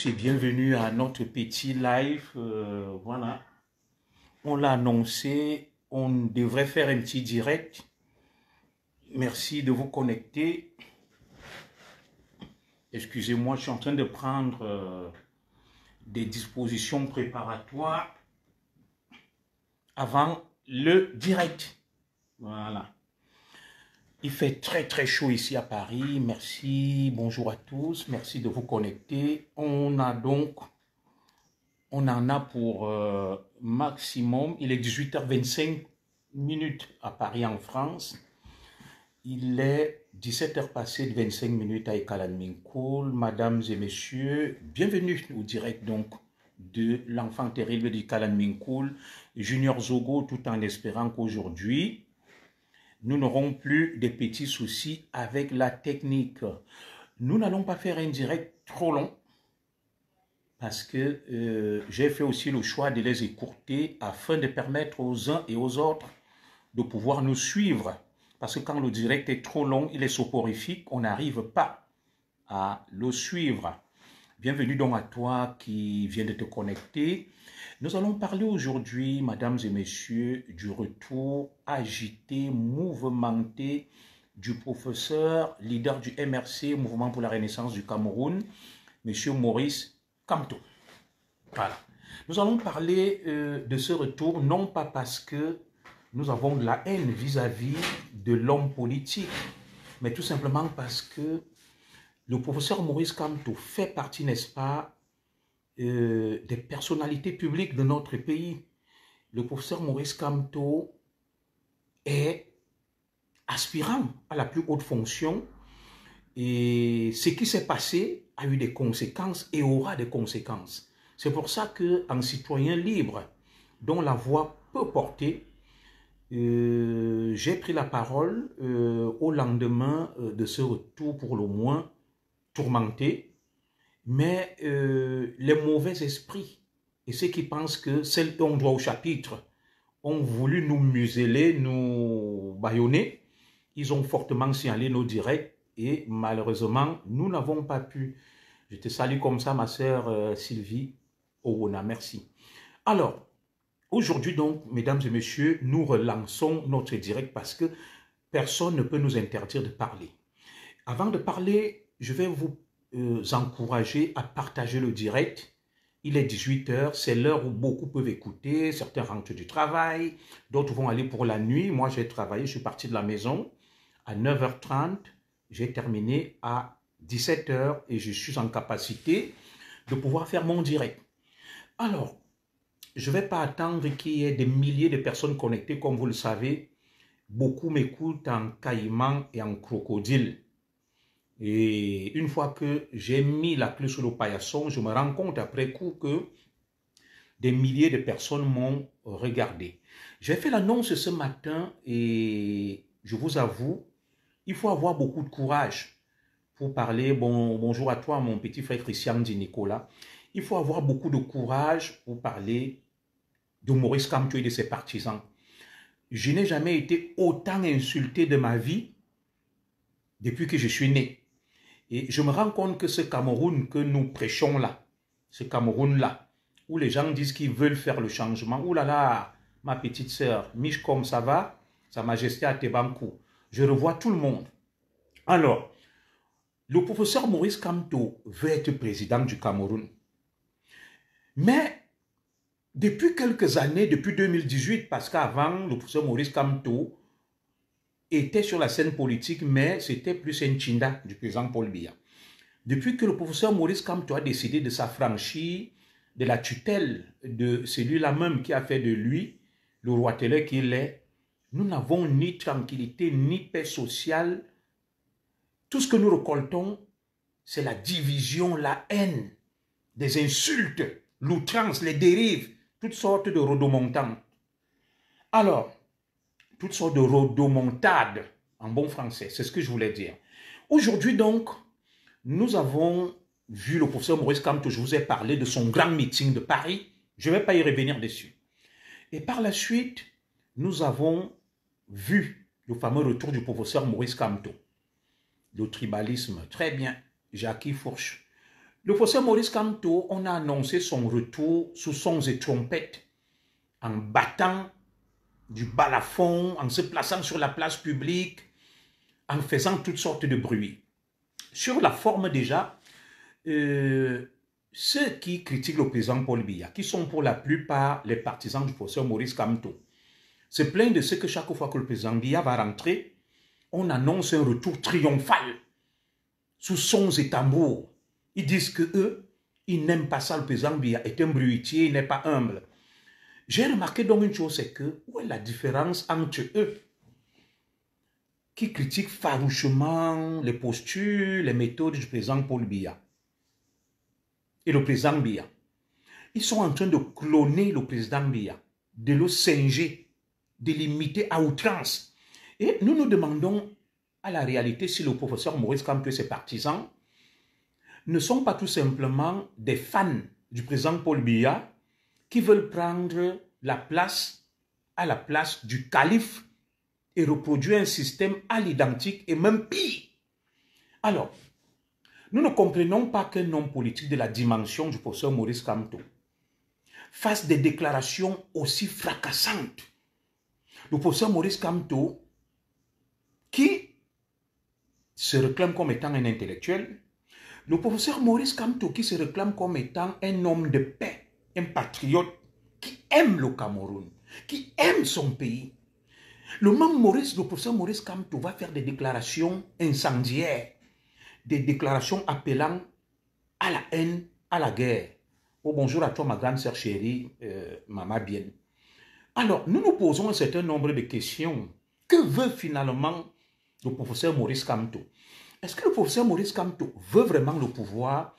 tous et bienvenue à notre petit live. Voilà, on l'a annoncé, on devrait faire un petit direct. Merci de vous connecter. Excusez-moi, je suis en train de prendre des dispositions préparatoires avant le direct. Voilà. Il fait très chaud ici à Paris. Merci, bonjour à tous. Merci de vous connecter. On en a pour maximum. Il est 18h25 à Paris en France. Il est 17h passées de 25 minutes à Ekalanminkoul. Mesdames et messieurs, bienvenue au direct donc de l'enfant terrible d'Ekalanminkoul, Junior Zogo, tout en espérant qu'aujourd'hui, nous n'aurons plus de petits soucis avec la technique. Nous n'allons pas faire un direct trop long parce que j'ai fait aussi le choix de les écourter afin de permettre aux uns et aux autres de pouvoir nous suivre. Parce que quand le direct est trop long, il est soporifique, on n'arrive pas à le suivre. Bienvenue donc à toi qui viens de te connecter. Nous allons parler aujourd'hui, mesdames et messieurs, du retour agité, mouvementé du professeur, leader du MRC, Mouvement pour la Renaissance du Cameroun, monsieur Maurice Kamto. Voilà. Nous allons parler de ce retour, non pas parce que nous avons de la haine vis-à-vis de l'homme politique, mais tout simplement parce que le professeur Maurice Kamto fait partie, n'est-ce pas, des personnalités publiques de notre pays. Le professeur Maurice Kamto est aspirant à la plus haute fonction et ce qui s'est passé a eu des conséquences et aura des conséquences. C'est pour ça qu'un citoyen libre dont la voix peut porter, j'ai pris la parole au lendemain de ce retour pour le moins tourmenté. Mais les mauvais esprits et ceux qui pensent que celles dont on doit au chapitre ont voulu nous museler, nous bâillonner, ils ont fortement signalé nos directs et malheureusement, nous n'avons pas pu. Je te salue comme ça, ma sœur Sylvie Owona, merci. Alors, aujourd'hui donc, mesdames et messieurs, nous relançons notre direct parce que personne ne peut nous interdire de parler. Avant de parler, je vais vous encourager à partager le direct. Il est 18h, c'est l'heure où beaucoup peuvent écouter. Certains rentrent du travail, d'autres vont aller pour la nuit. Moi, j'ai travaillé, je suis parti de la maison à 9h30. J'ai terminé à 17h et je suis en capacité de pouvoir faire mon direct. Alors, je ne vais pas attendre qu'il y ait des milliers de personnes connectées. Comme vous le savez, beaucoup m'écoutent en caïman et en crocodile. Et une fois que j'ai mis la clé sur le paillasson, je me rends compte après coup que des milliers de personnes m'ont regardé. J'ai fait l'annonce ce matin et je vous avoue, il faut avoir beaucoup de courage pour parler. Bonjour à toi, mon petit frère Christian dit Nicolas. Il faut avoir beaucoup de courage pour parler de Maurice Kamto et de ses partisans. Je n'ai jamais été autant insulté de ma vie depuis que je suis né. Et je me rends compte que ce Cameroun que nous prêchons là, ce Cameroun-là, où les gens disent qu'ils veulent faire le changement, ouh là là, ma petite sœur, Michcom, ça va? Sa Majesté à Tebankou. Je revois tout le monde. Alors, le professeur Maurice Kamto veut être président du Cameroun. Mais, depuis quelques années, depuis 2018, parce qu'avant, le professeur Maurice Kamto était sur la scène politique, mais c'était plus un chinda du président Paul Biya. Depuis que le professeur Maurice Kamto a décidé de s'affranchir de la tutelle de celui-là même qui a fait de lui le roi télé qu'il est, nous n'avons ni tranquillité, ni paix sociale. Tout ce que nous récoltons, c'est la division, la haine, des insultes, l'outrance, les dérives, toutes sortes de rodomontants. Alors, toutes sortes de rodomontades, en bon français, c'est ce que je voulais dire. Aujourd'hui donc, nous avons vu le professeur Maurice Kamto, je vous ai parlé de son grand meeting de Paris, je ne vais pas y revenir dessus. Et par la suite, nous avons vu le fameux retour du professeur Maurice Kamto. Le tribalisme, très bien, Jackie Fourche. Le professeur Maurice Kamto, on a annoncé son retour sous sons et trompettes, en battant du balafon, en se plaçant sur la place publique, en faisant toutes sortes de bruits. Sur la forme déjà, ceux qui critiquent le président Paul Biya, qui sont pour la plupart les partisans du professeur Maurice Kamto, se plaignent de ce que chaque fois que le président Biya va rentrer, on annonce un retour triomphal, sous sons et tambours. Ils disent que eux, ils n'aiment pas ça, le président Biya est un bruitier, il n'est pas humble. J'ai remarqué donc une chose, c'est que où est la différence entre eux qui critiquent farouchement les postures, les méthodes du président Paul Biya et le président Biya. Ils sont en train de cloner le président Biya, de le singer, de l'imiter à outrance. Et nous nous demandons à la réalité si le professeur Maurice Kamto et ses partisans ne sont pas tout simplement des fans du président Paul Biya qui veulent prendre la place à la place du calife et reproduire un système à l'identique et même pire. Alors, nous ne comprenons pas qu'un homme politique de la dimension du professeur Maurice Kamto fasse des déclarations aussi fracassantes. Le professeur Maurice Kamto, qui se réclame comme étant un intellectuel, le professeur Maurice Kamto qui se réclame comme étant un homme de paix, un patriote qui aime le Cameroun, qui aime son pays. Le professeur Maurice Kamto va faire des déclarations incendiaires, des déclarations appelant à la haine, à la guerre. Oh, bonjour à toi ma grande sœur chérie, maman bien. Alors, nous nous posons un certain nombre de questions. Que veut finalement le professeur Maurice Kamto? Est-ce que le professeur Maurice Kamto veut vraiment le pouvoir?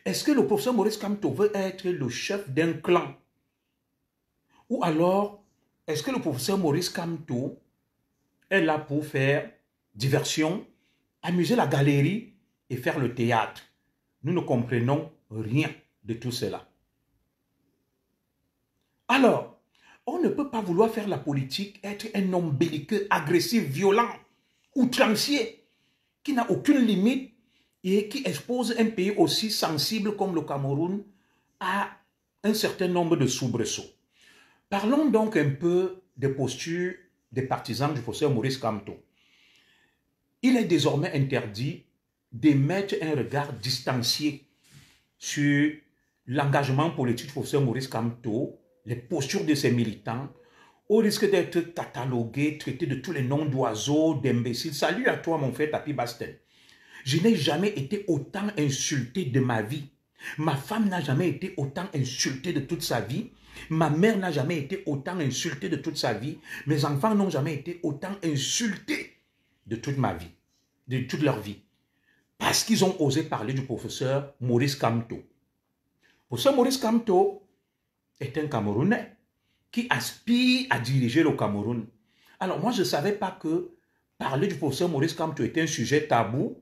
Est-ce que le professeur Maurice Kamto veut être le chef d'un clan? Ou alors, est-ce que le professeur Maurice Kamto est là pour faire diversion, amuser la galerie et faire le théâtre? Nous ne comprenons rien de tout cela. Alors, on ne peut pas vouloir faire la politique, être un homme belliqueux, agressif, violent, outrancier, qui n'a aucune limite et qui expose un pays aussi sensible comme le Cameroun à un certain nombre de soubresauts. Parlons donc un peu des postures des partisans du professeur Maurice Kamto. Il est désormais interdit d'émettre un regard distancié sur l'engagement politique du professeur Maurice Kamto, les postures de ses militants, au risque d'être catalogué, traité de tous les noms d'oiseaux, d'imbéciles. Salut à toi, mon frère Tapi Bastel. Je n'ai jamais été autant insulté de ma vie. Ma femme n'a jamais été autant insultée de toute sa vie. Ma mère n'a jamais été autant insultée de toute sa vie. Mes enfants n'ont jamais été autant insultés de toute ma vie, de toute leur vie. Parce qu'ils ont osé parler du professeur Maurice Kamto. Le professeur Maurice Kamto est un Camerounais qui aspire à diriger le Cameroun. Alors moi, je ne savais pas que parler du professeur Maurice Kamto était un sujet tabou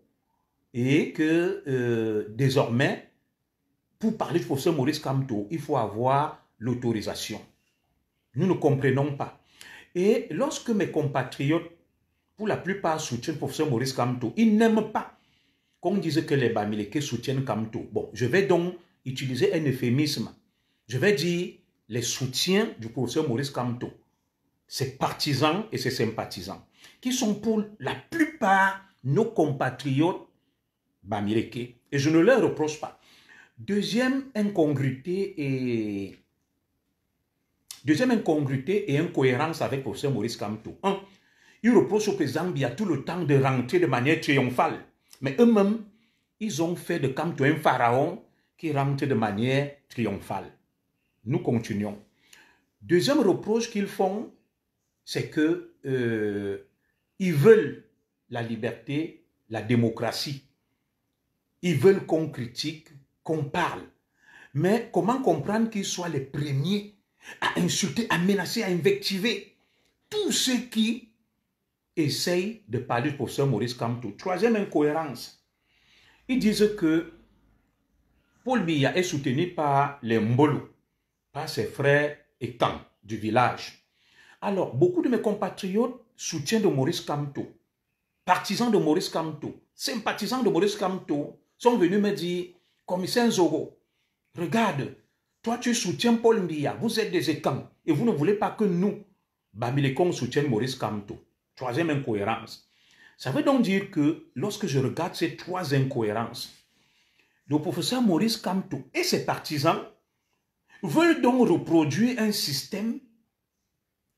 et que désormais, pour parler du professeur Maurice Kamto, il faut avoir l'autorisation. Nous ne comprenons pas. Et lorsque mes compatriotes, pour la plupart, soutiennent le professeur Maurice Kamto, ils n'aiment pas qu'on dise que les Bamileke soutiennent Kamto. Bon, je vais donc utiliser un euphémisme. Je vais dire les soutiens du professeur Maurice Kamto, ses partisans et ses sympathisants, qui sont pour la plupart nos compatriotes Bamileke. Et je ne leur reproche pas. Deuxième incongruité et incohérence avec le professeur Maurice Kamto. Un, ils reprochent au président Biya tout le temps de rentrer de manière triomphale. Mais eux-mêmes, ils ont fait de Kamto un pharaon qui rentre de manière triomphale. Nous continuons. Deuxième reproche qu'ils font, c'est que ils veulent la liberté, la démocratie. Ils veulent qu'on critique, qu'on parle. Mais comment comprendre qu'ils soient les premiers à insulter, à menacer, à invectiver tous ceux qui essayent de parler du professeur Maurice Kamto? Troisième incohérence. Ils disent que Paul Biya est soutenu par les Mbolo, par ses frères et tantes du village. Alors, beaucoup de mes compatriotes soutiennent de Maurice Kamto, partisans de Maurice Kamto, sympathisants de Maurice Kamto, sont venus me dire commissaire Zogo, regarde, toi tu soutiens Paul Biya, vous êtes des écans, et vous ne voulez pas que nous, Bamileke, soutiennent Maurice Kamto. Troisième incohérence. Ça veut donc dire que lorsque je regarde ces trois incohérences, le professeur Maurice Kamto et ses partisans veulent donc reproduire un système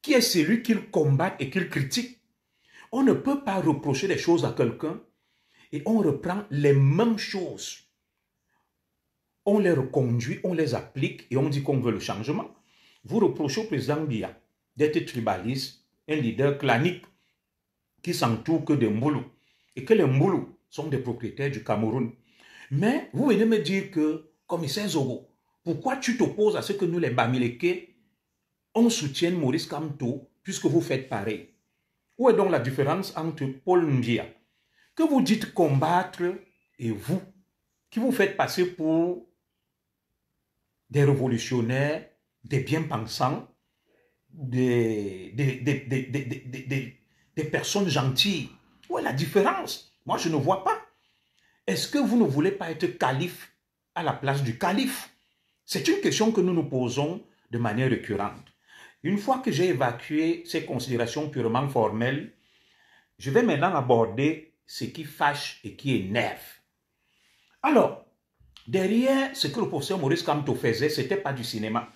qui est celui qu'ils combattent et qu'ils critiquent. On ne peut pas reprocher des choses à quelqu'un et on reprend les mêmes choses. On les reconduit, on les applique et on dit qu'on veut le changement. Vous reprochez au président Biya d'être tribaliste, un leader clanique qui s'entoure que des Mboulou et que les Mboulou sont des propriétaires du Cameroun. Mais vous venez me dire que, commissaire Zogo, pourquoi tu t'opposes à ce que nous les Bamileke, on soutienne Maurice Kamto puisque vous faites pareil? Où est donc la différence entre Paul Biya, que vous dites combattre, et vous, qui vous faites passer pour des révolutionnaires, des bien-pensants, des personnes gentilles? Où est la différence? Moi, je ne vois pas. Est-ce que vous ne voulez pas être calife à la place du calife? C'est une question que nous nous posons de manière récurrente. Une fois que j'ai évacué ces considérations purement formelles, je vais maintenant aborder ce qui fâche et qui énerve. Alors, derrière ce que le professeur Maurice Kamto faisait, ce n'était pas du cinéma.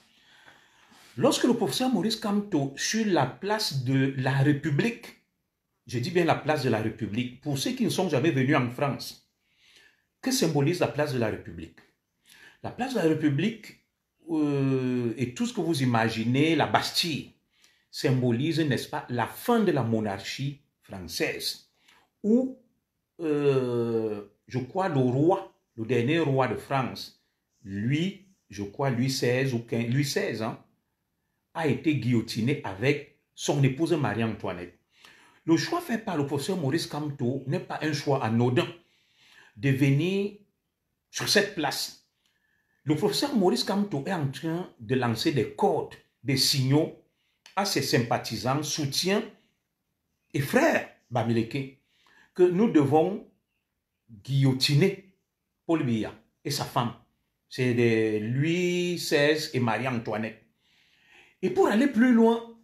Lorsque le professeur Maurice Kamto, sur la place de la République, je dis bien la place de la République, pour ceux qui ne sont jamais venus en France, que symbolise la place de la République? La place de la République et tout ce que vous imaginez, la Bastille, symbolise, n'est-ce pas, la fin de la monarchie française, où, je crois, le roi, le dernier roi de France, lui, je crois, Louis XVI ou Louis XVI, hein, a été guillotiné avec son épouse Marie-Antoinette. Le choix fait par le professeur Maurice Kamto n'est pas un choix anodin de venir sur cette place. Le professeur Maurice Kamto est en train de lancer des codes, des signaux à ses sympathisants, soutiens et frères Bamileke que nous devons guillotiner Paul Biya et sa femme. C'est Louis XVI et Marie-Antoinette. Et pour aller plus loin,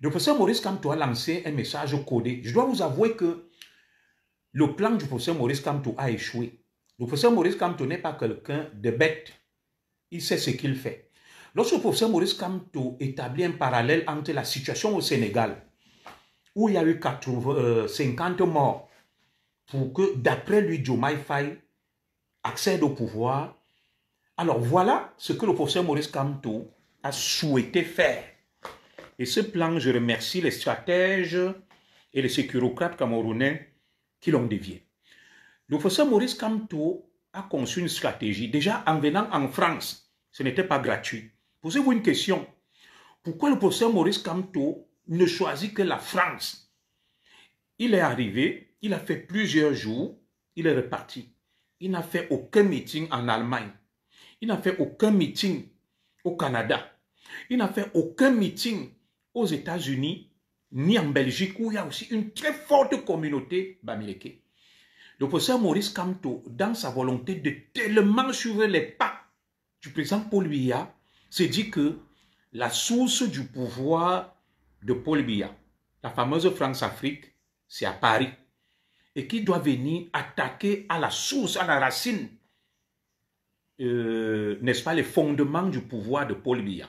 le professeur Maurice Kamto a lancé un message codé. Je dois vous avouer que le plan du professeur Maurice Kamto a échoué. Le professeur Maurice Kamto n'est pas quelqu'un de bête. Il sait ce qu'il fait. Lorsque le professeur Maurice Kamto établit un parallèle entre la situation au Sénégal, où il y a eu 50 morts, pour que, d'après lui, Diomaye Faye accède au pouvoir, alors voilà ce que le professeur Maurice Kamto a souhaité faire. Et ce plan, je remercie les stratèges et les sécurocrates camerounais qui l'ont dévié. Le professeur Maurice Kamto a conçu une stratégie. Déjà, en venant en France, ce n'était pas gratuit. Posez-vous une question. Pourquoi le professeur Maurice Kamto ne choisit que la France? Il est arrivé, il a fait plusieurs jours, il est reparti. Il n'a fait aucun meeting en Allemagne. Il n'a fait aucun meeting au Canada. Il n'a fait aucun meeting aux États-Unis, ni en Belgique, où il y a aussi une très forte communauté Bamileke. Le professeur Maurice Kamto, dans sa volonté de tellement suivre les pas du président Paul Biya, s'est dit que la source du pouvoir de Paul Biya, la fameuse France-Afrique, c'est à Paris. Et qu'il doit venir attaquer à la source, à la racine, n'est-ce pas, les fondements du pouvoir de Paul Biya.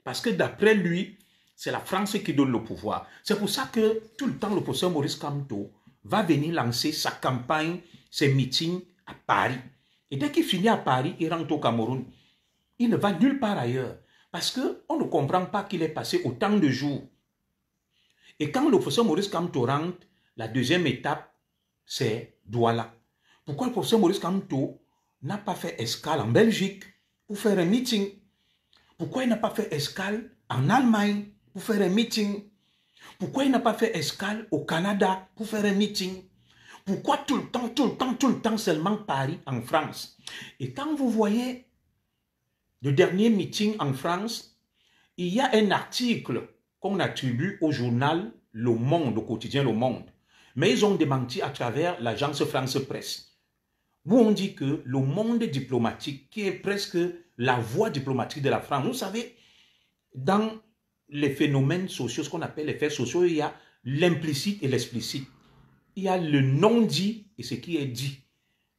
Parce que d'après lui, c'est la France qui donne le pouvoir. C'est pour ça que tout le temps, le professeur Maurice Kamto va venir lancer sa campagne, ses meetings à Paris. Et dès qu'il finit à Paris, il rentre au Cameroun. Il ne va nulle part ailleurs. Parce qu'on ne comprend pas qu'il est passé autant de jours. Et quand le professeur Maurice Kamto rentre, la deuxième étape, c'est Douala. Pourquoi le professeur Maurice Kamto n'a pas fait escale en Belgique pour faire un meeting? Pourquoi il n'a pas fait escale en Allemagne pour faire un meeting? Pourquoi il n'a pas fait escale au Canada pour faire un meeting? Pourquoi tout le temps seulement Paris en France? Et quand vous voyez le dernier meeting en France, il y a un article qu'on attribue au journal Le Monde, au quotidien Le Monde. Mais ils ont démenti à travers l'agence France Presse. où on dit que le monde diplomatique, qui est presque la voie diplomatique de la France, vous savez, dans les phénomènes sociaux, ce qu'on appelle les faits sociaux, il y a l'implicite et l'explicite. Il y a le non-dit et ce qui est dit.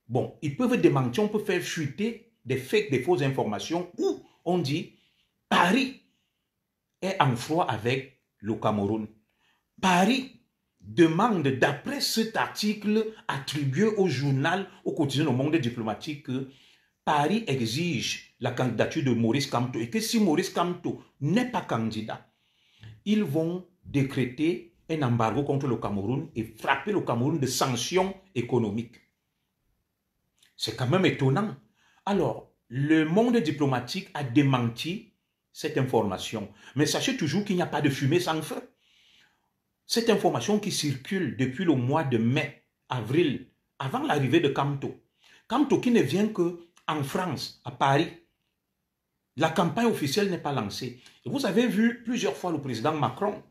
Bon, ils peuvent démentir, on peut faire fuiter des fakes, des fausses informations où on dit Paris est en froid avec le Cameroun. Paris demande, d'après cet article attribué au journal, au quotidien Le Monde diplomatique, que Paris exige la candidature de Maurice Kamto et que si Maurice Kamto n'est pas candidat, ils vont décréter un embargo contre le Cameroun et frapper le Cameroun de sanctions économiques. C'est quand même étonnant. Alors, le monde diplomatique a démenti cette information. Mais sachez toujours qu'il n'y a pas de fumée sans feu. Cette information qui circule depuis le mois de mai, avril, avant l'arrivée de Kamto. Kamto qui ne vient qu'en France, à Paris. La campagne officielle n'est pas lancée. Et vous avez vu plusieurs fois le président Macron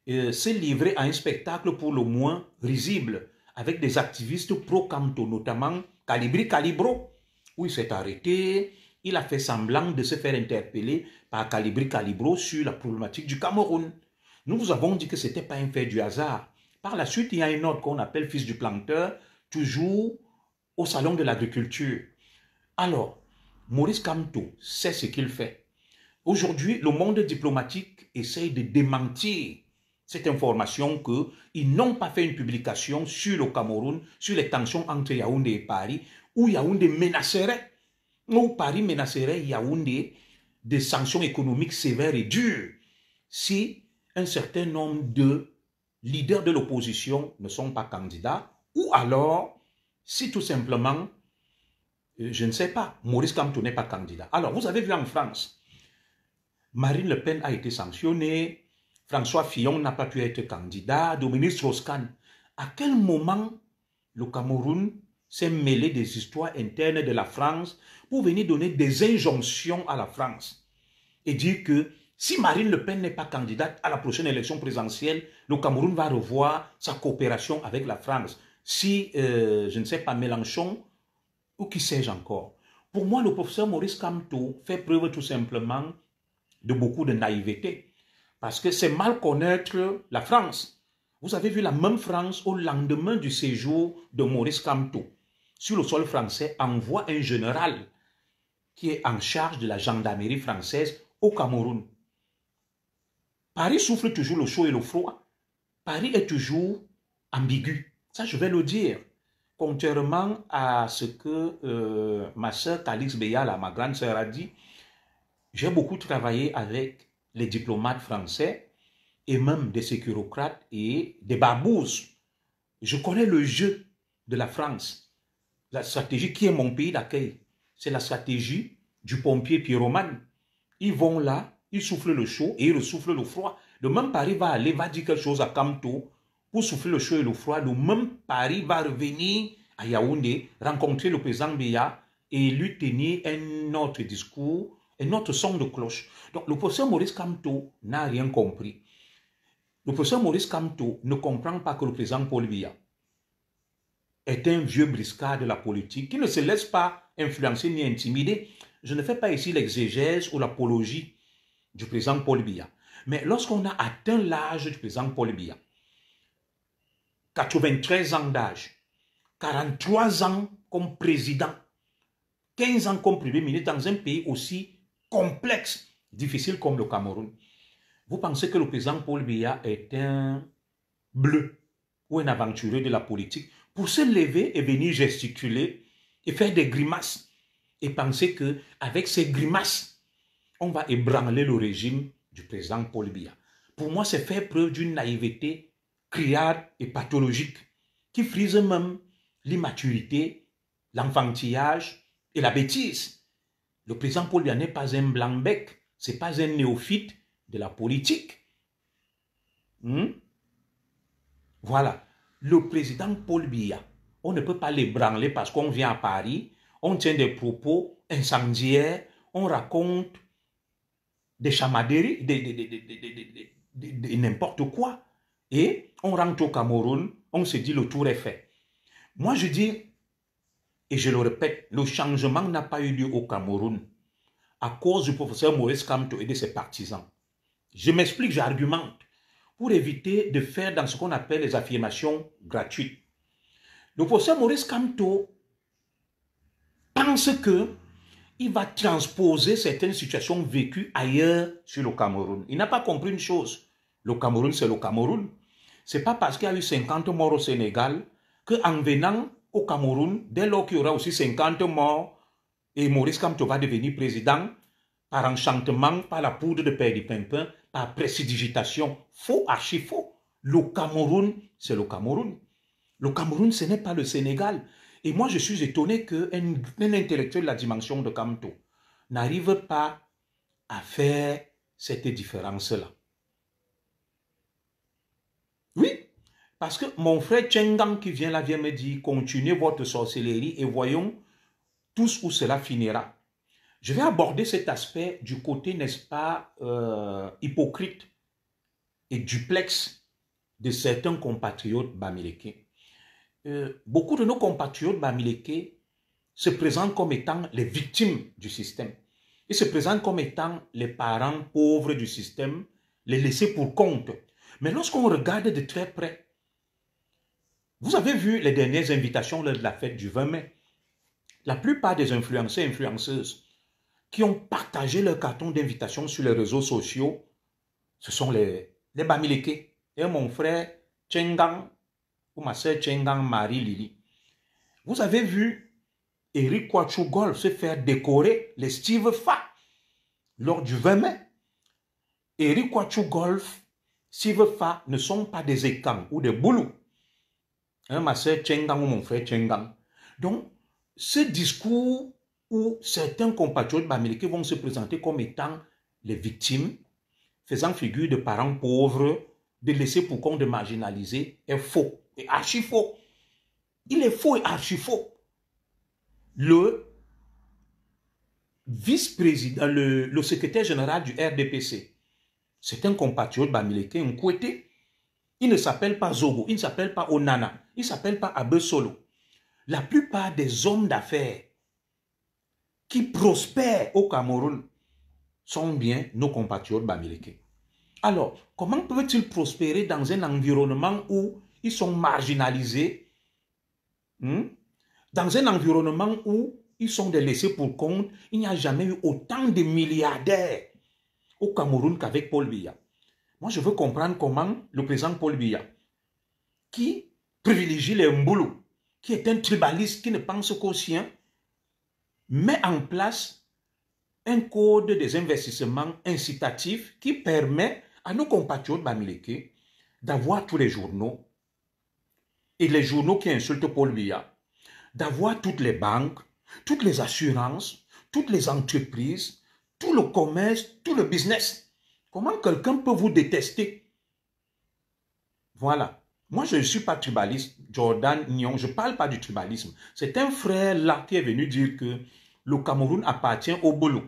s'est livré à un spectacle pour le moins risible avec des activistes pro-Kamto, notamment Calibri Calibro, où il s'est arrêté, il a fait semblant de se faire interpeller par Calibri Calibro sur la problématique du Cameroun. Nous vous avons dit que ce n'était pas un fait du hasard. Par la suite, il y a un autre qu'on appelle fils du planteur, toujours au salon de l'agriculture. Alors, Maurice Kamto sait ce qu'il fait. Aujourd'hui, le monde diplomatique essaye de démentir cette information qu'ils n'ont pas fait une publication sur le Cameroun, sur les tensions entre Yaoundé et Paris, où Yaoundé menacerait, où Paris menacerait Yaoundé de sanctions économiques sévères et dures si un certain nombre de leaders de l'opposition ne sont pas candidats, ou alors si tout simplement, je ne sais pas, Maurice Kamto n'est pas candidat. Alors, vous avez vu en France, Marine Le Pen a été sanctionnée, François Fillon n'a pas pu être candidat, Dominique Strauss-Kahn. À quel moment le Cameroun s'est mêlé des histoires internes de la France pour venir donner des injonctions à la France et dire que si Marine Le Pen n'est pas candidate à la prochaine élection présidentielle, le Cameroun va revoir sa coopération avec la France. Si, je ne sais pas, Mélenchon ou qui sais-je encore. Pour moi, le professeur Maurice Kamto fait preuve tout simplement de beaucoup de naïveté. Parce que c'est mal connaître la France. Vous avez vu la même France au lendemain du séjour de Maurice Kamto. Sur le sol français, envoie un général qui est en charge de la gendarmerie française au Cameroun. Paris souffle toujours le chaud et le froid. Paris est toujours ambigu. Ça, je vais le dire. Contrairement à ce que ma soeur Calix Beyala, ma grande sœur, a dit, j'ai beaucoup travaillé avec les diplomates français et même des sécurocrates et des barbouzes. Je connais le jeu de la France. La stratégie qui est mon pays d'accueil, c'est la stratégie du pompier pyromane. Ils vont là, ils soufflent le chaud et ils ressoufflent le froid. Le même Paris va dire quelque chose à Kamto pour souffler le chaud et le froid. Le même Paris va revenir à Yaoundé, rencontrer le président Biya et lui tenir un autre discours, un autre son de cloche. Donc le professeur Maurice Kamto n'a rien compris. Le professeur Maurice Kamto ne comprend pas que le président Paul Biya est un vieux briscard de la politique qui ne se laisse pas influencer ni intimider. Je ne fais pas ici l'exégèse ou l'apologie du président Paul Biya. Mais lorsqu'on a atteint l'âge du président Paul Biya, 93 ans d'âge, 43 ans comme président, 15 ans comme premier ministre dans un pays aussi complexe, difficile comme le Cameroun, vous pensez que le président Paul Biya est un bleu ou un aventurier de la politique pour se lever et venir gesticuler et faire des grimaces et penser qu'avec ces grimaces, on va ébranler le régime du président Paul Biya. Pour moi, c'est faire preuve d'une naïveté criarde et pathologique qui frise même l'immaturité, l'enfantillage et la bêtise. Le président Paul Biya n'est pas un blanc-bec, ce n'est pas un néophyte de la politique. Voilà. Le président Paul Biya, on ne peut pas l'ébranler parce qu'on vient à Paris, on tient des propos incendiaires, on raconte des chamaderies, n'importe quoi. Et on rentre au Cameroun, on se dit le tour est fait. Moi je dis, Et je le répète, le changement n'a pas eu lieu au Cameroun à cause du professeur Maurice Kamto et de ses partisans. Je m'explique, j'argumente pour éviter de faire dans ce qu'on appelle les affirmations gratuites. Le professeur Maurice Kamto pense qu'il va transposer certaines situations vécues ailleurs sur le Cameroun. Il n'a pas compris une chose. Le Cameroun, c'est le Cameroun. Ce n'est pas parce qu'il y a eu 50 morts au Sénégal qu'en venant au Cameroun, dès lors qu'il y aura aussi 50 morts, et Maurice Kamto va devenir président par enchantement, par la poudre de perlipimpin, par prestidigitation. Faux, archi faux. Le Cameroun, c'est le Cameroun. Le Cameroun, ce n'est pas le Sénégal. Et moi, je suis étonné qu'un intellectuel de la dimension de Kamto n'arrive pas à faire cette différence-là. Oui, parce que mon frère Tchengang qui vient là vient me dire, continuez votre sorcellerie et voyons tous où cela finira. Je vais aborder cet aspect du côté, n'est-ce pas, hypocrite et duplex de certains compatriotes bamileke. Beaucoup de nos compatriotes bamileke se présentent comme étant les victimes du système. Ils se présentent comme étant les parents pauvres du système, les laissés pour compte. Mais lorsqu'on regarde de très près, vous avez vu les dernières invitations lors de la fête du 20 mai. La plupart des influenceurs et influenceuses qui ont partagé leur carton d'invitation sur les réseaux sociaux, ce sont les bamileke. Et mon frère Tchengang, ou ma soeur Tchengang Marie Lili. Vous avez vu Eric Kwachu Golf se faire décorer les Steve Fa lors du 20 mai. Eric Kwachu Golf, Steve Fa ne sont pas des écans ou des boulous. Ma soeur Tchengang ou mon frère Tchengang. Donc, ce discours où certains compatriotes bamileke vont se présenter comme étant les victimes, faisant figure de parents pauvres, de laissés pour compte, de marginalisés, est faux. Et archi faux. Il est faux et archi faux. Le vice-président, le secrétaire général du RDPC, c'est un compatriote bamileke, un Kouété. Il ne s'appelle pas Zogo, il ne s'appelle pas Onana, il ne s'appelle pas Abe Solo. La plupart des hommes d'affaires qui prospèrent au Cameroun sont bien nos compatriotes bamileke. Alors, comment peuvent-ils prospérer dans un environnement où ils sont marginalisés, dans un environnement où ils sont des laissés pour compte? Il n'y a jamais eu autant de milliardaires au Cameroun qu'avec Paul Biya. Moi, je veux comprendre comment le président Paul Biya, qui privilégie les Mboulou, qui est un tribaliste qui ne pense qu'aux siens, met en place un code des investissements incitatifs qui permet à nos compatriotes bamileke d'avoir tous les journaux et les journaux qui insultent Paul Biya, d'avoir toutes les banques, toutes les assurances, toutes les entreprises, tout le commerce, tout le business. Comment quelqu'un peut vous détester? Voilà. Moi, je ne suis pas tribaliste. Jordan Nyon, je ne parle pas du tribalisme. C'est un frère là qui est venu dire que le Cameroun appartient au boulot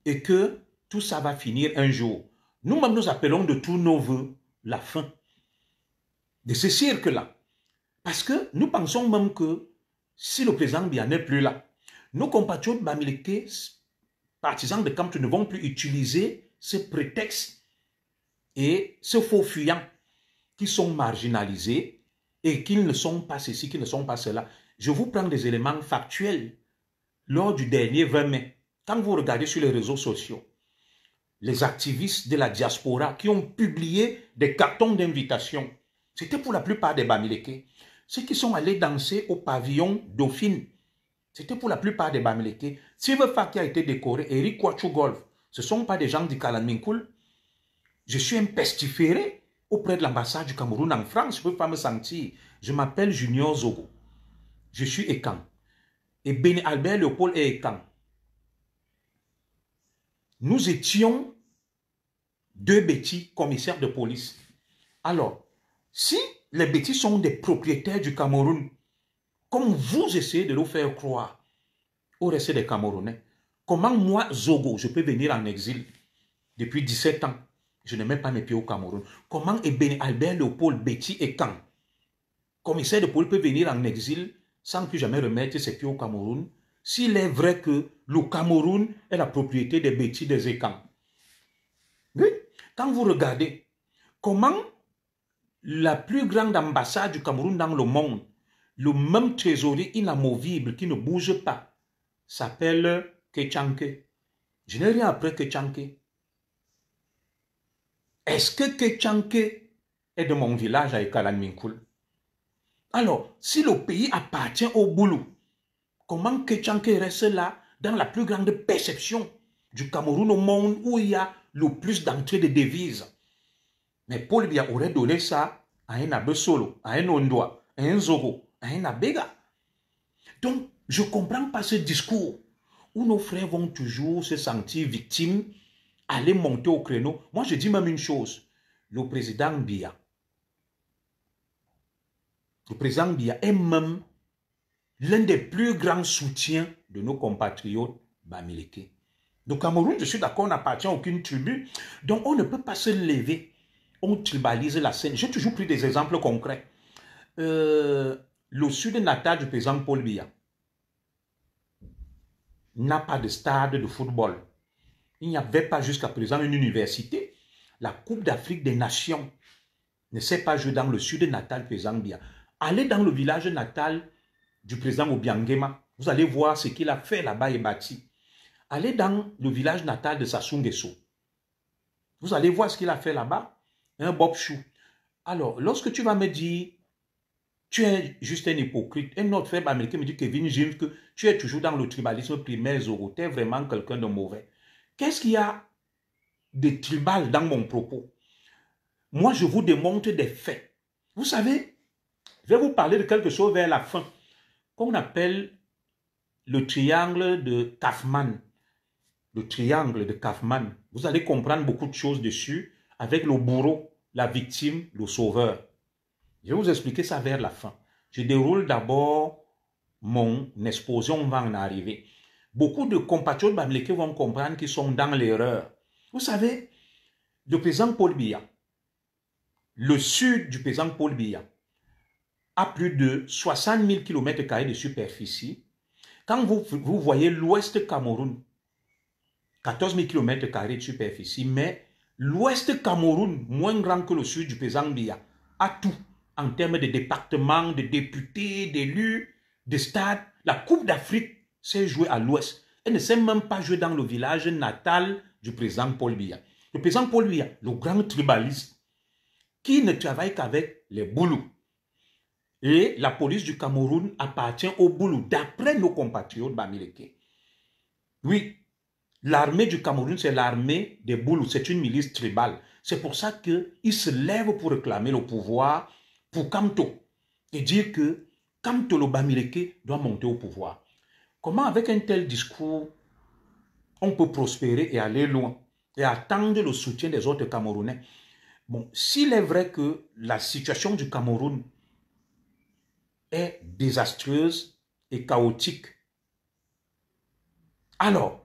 et que tout ça va finir un jour. Nous-mêmes, nous appelons de tous nos voeux la fin de ce cirque-là. Parce que nous pensons même que si le président Biya n'est plus là, nos compatriotes bamileke, partisans de Kamto, ne vont plus utiliser ce prétexte et ce faux fuyant qui sont marginalisés et qu'ils ne sont pas ceci, qu'ils ne sont pas cela. Je vous prends des éléments factuels. Lors du dernier 20 mai, quand vous regardez sur les réseaux sociaux, les activistes de la diaspora qui ont publié des cartons d'invitation, c'était pour la plupart des bamileke. Ceux qui sont allés danser au pavillon Dauphine, c'était pour la plupart des bamileke. Steve Fa qui a été décoré, Eric Kwachu Golf, ce ne sont pas des gens du Kalanminkoul. Je suis un pestiféré auprès de l'ambassade du Cameroun en France. Je ne peux pas me sentir. Je m'appelle Junior Zogo. Je suis Ekan. Et Béni Albert Léopold est Ekan. Nous étions deux bêtis commissaires de police. Alors, si les bêtis sont des propriétaires du Cameroun, comme vous essayez de nous faire croire au reste des Camerounais, comment moi, Zogo, je peux venir en exil depuis 17 ans? Je ne mets pas mes pieds au Cameroun. Comment Ebene Albert Léopold Betty Ekan, commissaire de police, peut venir en exil sans plus jamais remettre ses pieds au Cameroun, s'il est vrai que le Cameroun est la propriété des bêtis des Écans. Oui, quand vous regardez comment la plus grande ambassade du Cameroun dans le monde, le même trésorier inamovible qui ne bouge pas, s'appelle Kéchanké. Je n'ai rien après Kéchanké. Est-ce que Kéchanké est de mon village à Ekalan-Minkoul? Alors, si le pays appartient au Boulou, comment Kéchanké reste là dans la plus grande perception du Cameroun au monde où il y a le plus d'entrées de devises? Mais Paul Biya aurait donné ça à un Abe Solo, à un Ondoa, à un Zoro, à un Abega. Donc, je ne comprends pas ce discours où nos frères vont toujours se sentir victimes, aller monter au créneau. Moi, je dis même une chose. Le président Biya est même l'un des plus grands soutiens de nos compatriotes bamileke. Le Cameroun, je suis d'accord, n'appartient à aucune tribu. Donc, on ne peut pas se lever. On tribalise la scène. J'ai toujours pris des exemples concrets. Le sud natal du président Paul Biya n'a pas de stade de football. Il n'y avait pas jusqu'à présent une université. La Coupe d'Afrique des Nations ne s'est pas jouée dans le sud natal du président Biya. Allez dans le village natal du président Obiangema. Vous allez voir ce qu'il a fait là-bas et bâti. Allez dans le village natal de Sassou Nguesso. Vous allez voir ce qu'il a fait là-bas. Un Bob Chou. Alors, lorsque tu vas me dire, tu es juste un hypocrite, un autre frère américain me dit, Kevin James, que tu es toujours dans le tribalisme primaire, Zoro, tu es vraiment quelqu'un de mauvais. Qu'est-ce qu'il y a de tribal dans mon propos? Moi, je vous démontre des faits. Vous savez, je vais vous parler de quelque chose vers la fin, qu'on appelle le triangle de Kaufman. Le triangle de Kaufman. Vous allez comprendre beaucoup de choses dessus, avec le bourreau, la victime, le sauveur. Je vais vous expliquer ça vers la fin. Je déroule d'abord mon exposé, on va en arriver. Beaucoup de compatriotes bamileke vont comprendre qu'ils sont dans l'erreur. Vous savez, le président Paul Biya, le sud du président Paul Biya, a plus de 60 000 km² de superficie. Quand vous voyez l'ouest Cameroun, 14 000 km² de superficie, mais l'ouest Cameroun, moins grand que le sud du président Biya, a tout en termes de départements, de députés, d'élus, de stades. La Coupe d'Afrique s'est jouée à l'ouest. Elle ne s'est même pas jouée dans le village natal du président Paul Biya. Le président Paul Biya, le grand tribaliste, qui ne travaille qu'avec les Boulous. Et la police du Cameroun appartient aux Boulous, d'après nos compatriotes bamileke. Oui, l'armée du Cameroun, c'est l'armée des Boulous. C'est une milice tribale. C'est pour ça qu'ils se lèvent pour réclamer le pouvoir pour Kamto. Et dire que Kamto le bamileke doit monter au pouvoir. Comment avec un tel discours, on peut prospérer et aller loin et attendre le soutien des autres Camerounais? Bon, s'il est vrai que la situation du Cameroun est désastreuse et chaotique, alors,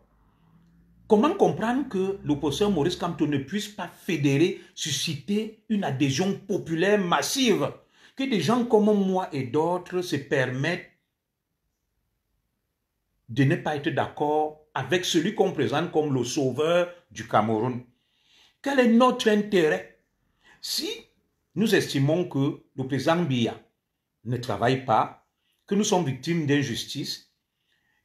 comment comprendre que le professeur Maurice Kamto ne puisse pas fédérer, susciter une adhésion populaire massive, que des gens comme moi et d'autres se permettent de ne pas être d'accord avec celui qu'on présente comme le sauveur du Cameroun? Quel est notre intérêt? Si nous estimons que le président Biya ne travaille pas, que nous sommes victimes d'injustice,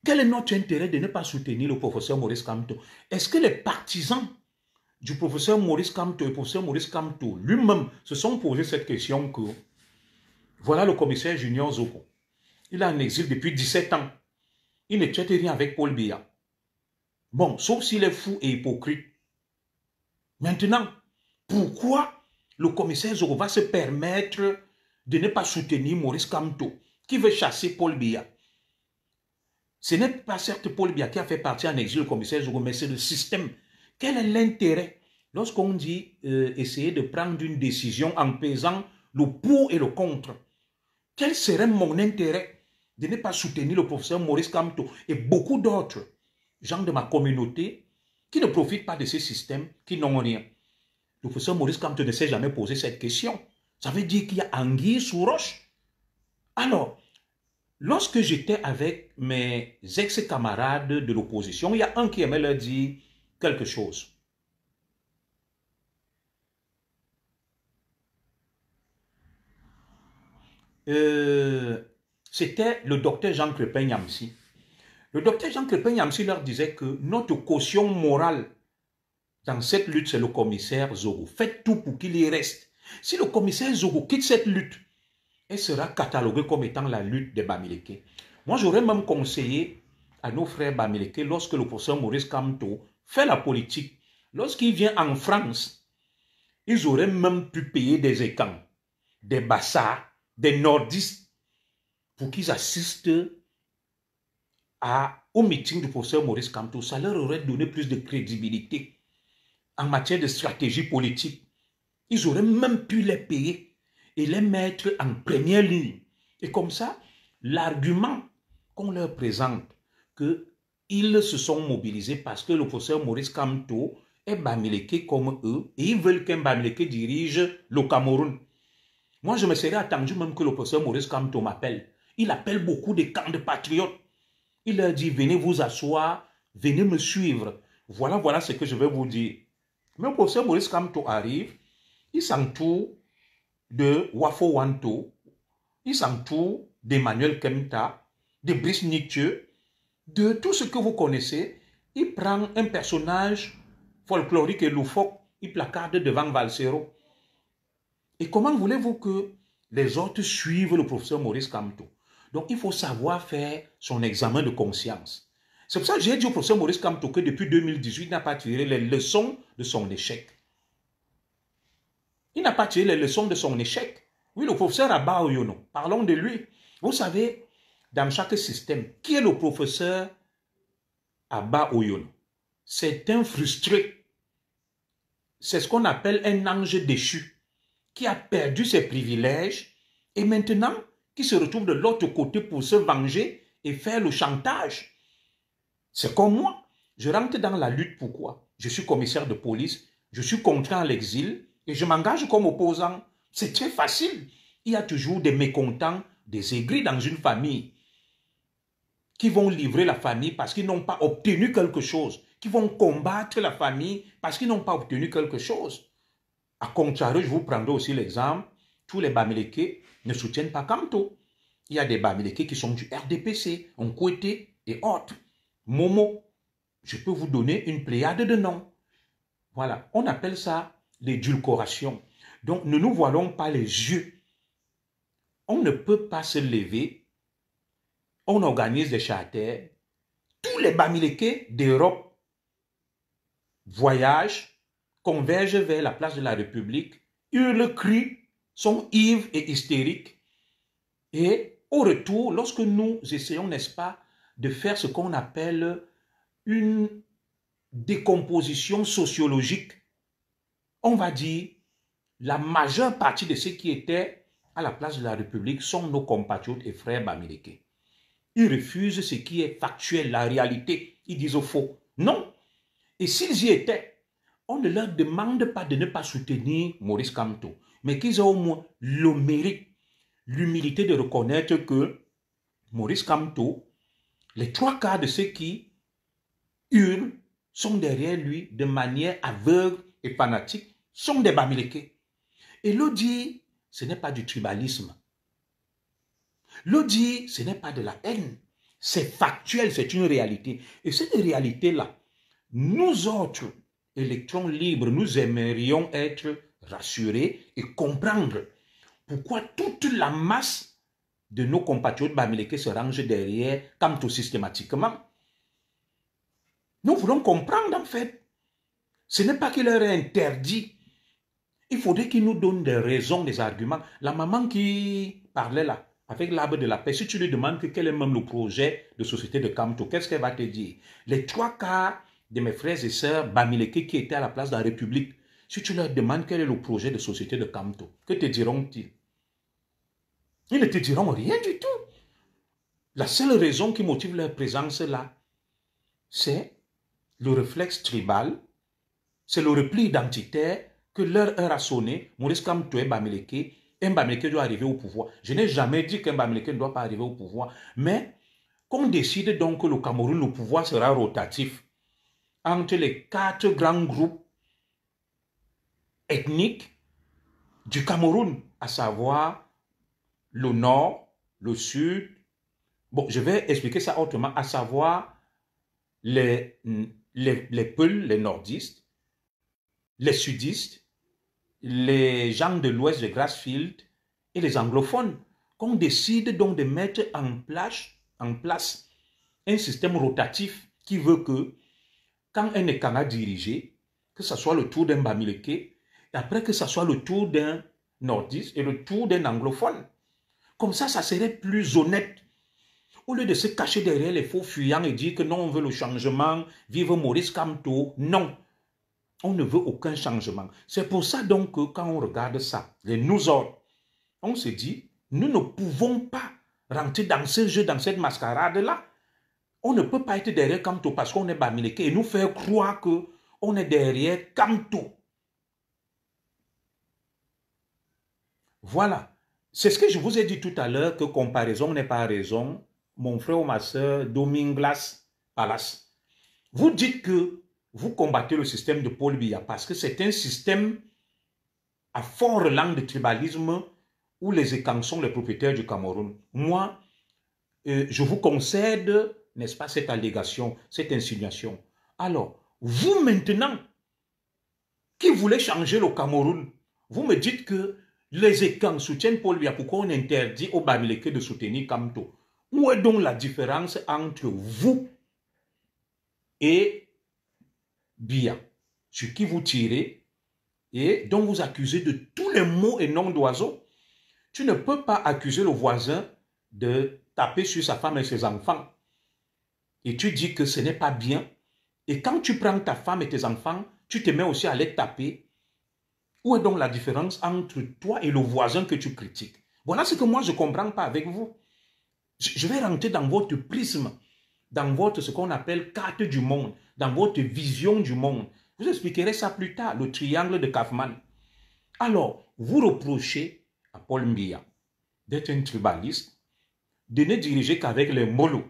quel est notre intérêt de ne pas soutenir le professeur Maurice Kamto? Est-ce que les partisans du professeur Maurice Kamto et le professeur Maurice Kamto lui-même se sont posé cette question que voilà le commissaire Junior Zoko. Il est en exil depuis 17 ans. Il ne traite rien avec Paul Biya. Bon, sauf s'il est fou et hypocrite. Maintenant, pourquoi le commissaire Zoko va se permettre de ne pas soutenir Maurice Kamto, qui veut chasser Paul Biya? Ce n'est pas certes Paul Biya qui a fait partie en exil le commissaire Zoko, mais c'est le système. Quel est l'intérêt lorsqu'on dit essayer de prendre une décision en pesant le pour et le contre? Quel serait mon intérêt de ne pas soutenir le professeur Maurice Kamto et beaucoup d'autres gens de ma communauté qui ne profitent pas de ces systèmes, qui n'ont rien? Le professeur Maurice Kamto ne s'est jamais posé cette question. Ça veut dire qu'il y a anguille sous roche. Alors, lorsque j'étais avec mes ex-camarades de l'opposition, il y a un qui aimait leur dire quelque chose. C'était le docteur Jean Crépin Nyamsi. Le docteur Jean Crépin Nyamsi leur disait que notre caution morale dans cette lutte, c'est le commissaire Zogo. Faites tout pour qu'il y reste. Si le commissaire Zogo quitte cette lutte, elle sera cataloguée comme étant la lutte des Bamileke. Moi, j'aurais même conseillé à nos frères Bamileke, lorsque le professeur Maurice Kamto fait la politique, lorsqu'il vient en France, ils auraient même pu payer des écans, des bassards, des nordistes, pour qu'ils assistent au meeting du professeur Maurice Kamto. Ça leur aurait donné plus de crédibilité en matière de stratégie politique. Ils auraient même pu les payer et les mettre en première ligne. Et comme ça, l'argument qu'on leur présente, qu'ils se sont mobilisés parce que le professeur Maurice Kamto est Bamileke comme eux et ils veulent qu'un Bamileke dirige le Cameroun. Moi, je me serais attendu même que le professeur Maurice Kamto m'appelle. Il appelle beaucoup de camps de patriotes. Il leur dit, venez vous asseoir, venez me suivre. Voilà ce que je vais vous dire. Mais le professeur Maurice Kamto arrive, il s'entoure de Wafo Wanto, il s'entoure d'Emmanuel Kemta, de Brice Nietzsche, de tout ce que vous connaissez. Il prend un personnage folklorique et loufoque, il placarde devant Valsero. Et comment voulez-vous que les autres suivent le professeur Maurice Kamto? Donc, il faut savoir faire son examen de conscience. C'est pour ça que j'ai dit au professeur Maurice Kamto que depuis 2018, il n'a pas tiré les leçons de son échec. Il n'a pas tiré les leçons de son échec. Oui, le professeur Abba Oyono, parlons de lui. Vous savez, dans chaque système, qui est le professeur Abba Oyono? C'est un frustré. C'est ce qu'on appelle un ange déchu, qui a perdu ses privilèges et maintenant qui se retrouve de l'autre côté pour se venger et faire le chantage. C'est comme moi. Je rentre dans la lutte. Pourquoi? Je suis commissaire de police, je suis contraint à l'exil et je m'engage comme opposant. C'est très facile. Il y a toujours des mécontents, des aigris dans une famille qui vont livrer la famille parce qu'ils n'ont pas obtenu quelque chose, qui vont combattre la famille parce qu'ils n'ont pas obtenu quelque chose. À contrario, je vous prendrai aussi l'exemple, tous les Bamileke ne soutiennent pas Kamto. Il y a des Bamileke qui sont du RDPC, Nkwete et autres. Momo, je peux vous donner une pléiade de noms. Voilà, on appelle ça l'édulcoration. Donc, ne nous voilons pas les yeux. On ne peut pas se lever. On organise des charters. Tous les Bamileke d'Europe voyagent, convergent vers la place de la République, hurlent, crient, sont ivres et hystériques. Et au retour, lorsque nous essayons, n'est-ce pas, de faire ce qu'on appelle une décomposition sociologique, on va dire, la majeure partie de ceux qui étaient à la place de la République sont nos compatriotes et frères Bamileke. Ils refusent ce qui est factuel, la réalité. Ils disent faux. Non. Et s'ils y étaient, on ne leur demande pas de ne pas soutenir Maurice Kamto, mais qu'ils aient au moins le mérite, l'humilité de reconnaître que Maurice Kamto, les trois quarts de ceux qui hurlent sont derrière lui de manière aveugle et fanatique, sont des Bamileke. Et Lodi, ce n'est pas du tribalisme. Lodi, ce n'est pas de la haine. C'est factuel, c'est une réalité. Et cette réalité-là, nous autres, électrons libres, nous aimerions être rassurés et comprendre pourquoi toute la masse de nos compatriotes Bamileke se range derrière Kamto systématiquement. Nous voulons comprendre en fait. Ce n'est pas qu'il leur est interdit. Il faudrait qu'ils nous donnent des raisons, des arguments. La maman qui parlait là, avec l'arbre de la paix, si tu lui demandes quel est même le projet de société de Kamto, qu'est-ce qu'elle va te dire? Les trois quarts de mes frères et sœurs Bamileke qui étaient à la place de la République, si tu leur demandes quel est le projet de société de Kamto, que te diront-ils? Ils ne te diront rien du tout. La seule raison qui motive leur présence là, c'est le réflexe tribal, c'est le repli identitaire que leur heure a sonné. Maurice Kamto est Bamileke un Bamileke doit arriver au pouvoir. Je n'ai jamais dit qu'un Bamileke ne doit pas arriver au pouvoir. Mais qu'on décide donc que le Cameroun, le pouvoir sera rotatif entre les 4 grands groupes ethniques du Cameroun, à savoir le nord, le sud. Bon, je vais expliquer ça autrement, à savoir les Peuls, les nordistes, les sudistes, les gens de l'ouest de Grassfield et les anglophones, qu'on décide donc de mettre en place un système rotatif qui veut que quand un Ekanga a dirigé, que ce soit le tour d'un Bamileke, et après que ce soit le tour d'un nordiste et le tour d'un anglophone. Comme ça serait plus honnête. Au lieu de se cacher derrière les faux fuyants et dire que non, on veut le changement, vive Maurice Kamto. Non, on ne veut aucun changement. C'est pour ça donc que quand on regarde ça, les nous autres, on se dit, nous ne pouvons pas rentrer dans ce jeu, dans cette mascarade-là. On ne peut pas être derrière Kamto parce qu'on est Bamileke et nous faire croire qu'on est derrière Kamto. Voilà. C'est ce que je vous ai dit tout à l'heure, que comparaison n'est pas raison. Mon frère ou ma soeur, Dominglas Palace. Vous dites que vous combattez le système de Paul Biya parce que c'est un système à fort relent de tribalisme où les Ekans sont les propriétaires du Cameroun. Moi, je vous concède, n'est-ce pas, cette allégation, cette insinuation. Alors, vous maintenant, qui voulez changer le Cameroun, vous me dites que les Ekans soutiennent Paul Biya, pourquoi on interdit aux Bamileke de soutenir Kamto? Où est donc la différence entre vous et Biya, sur qui vous tirez et dont vous accusez de tous les mots et noms d'oiseaux? Tu ne peux pas accuser le voisin de taper sur sa femme et ses enfants. Et tu dis que ce n'est pas bien. Et quand tu prends ta femme et tes enfants, tu te mets aussi à les taper. Où est donc la différence entre toi et le voisin que tu critiques? Voilà ce que moi je ne comprends pas avec vous. Je vais rentrer dans votre prisme, dans votre, ce qu'on appelle carte du monde, dans votre vision du monde. Je vous expliquerai ça plus tard, le triangle de Kaufman. Alors, vous reprochez à Paul Biya d'être un tribaliste, de ne diriger qu'avec les molos,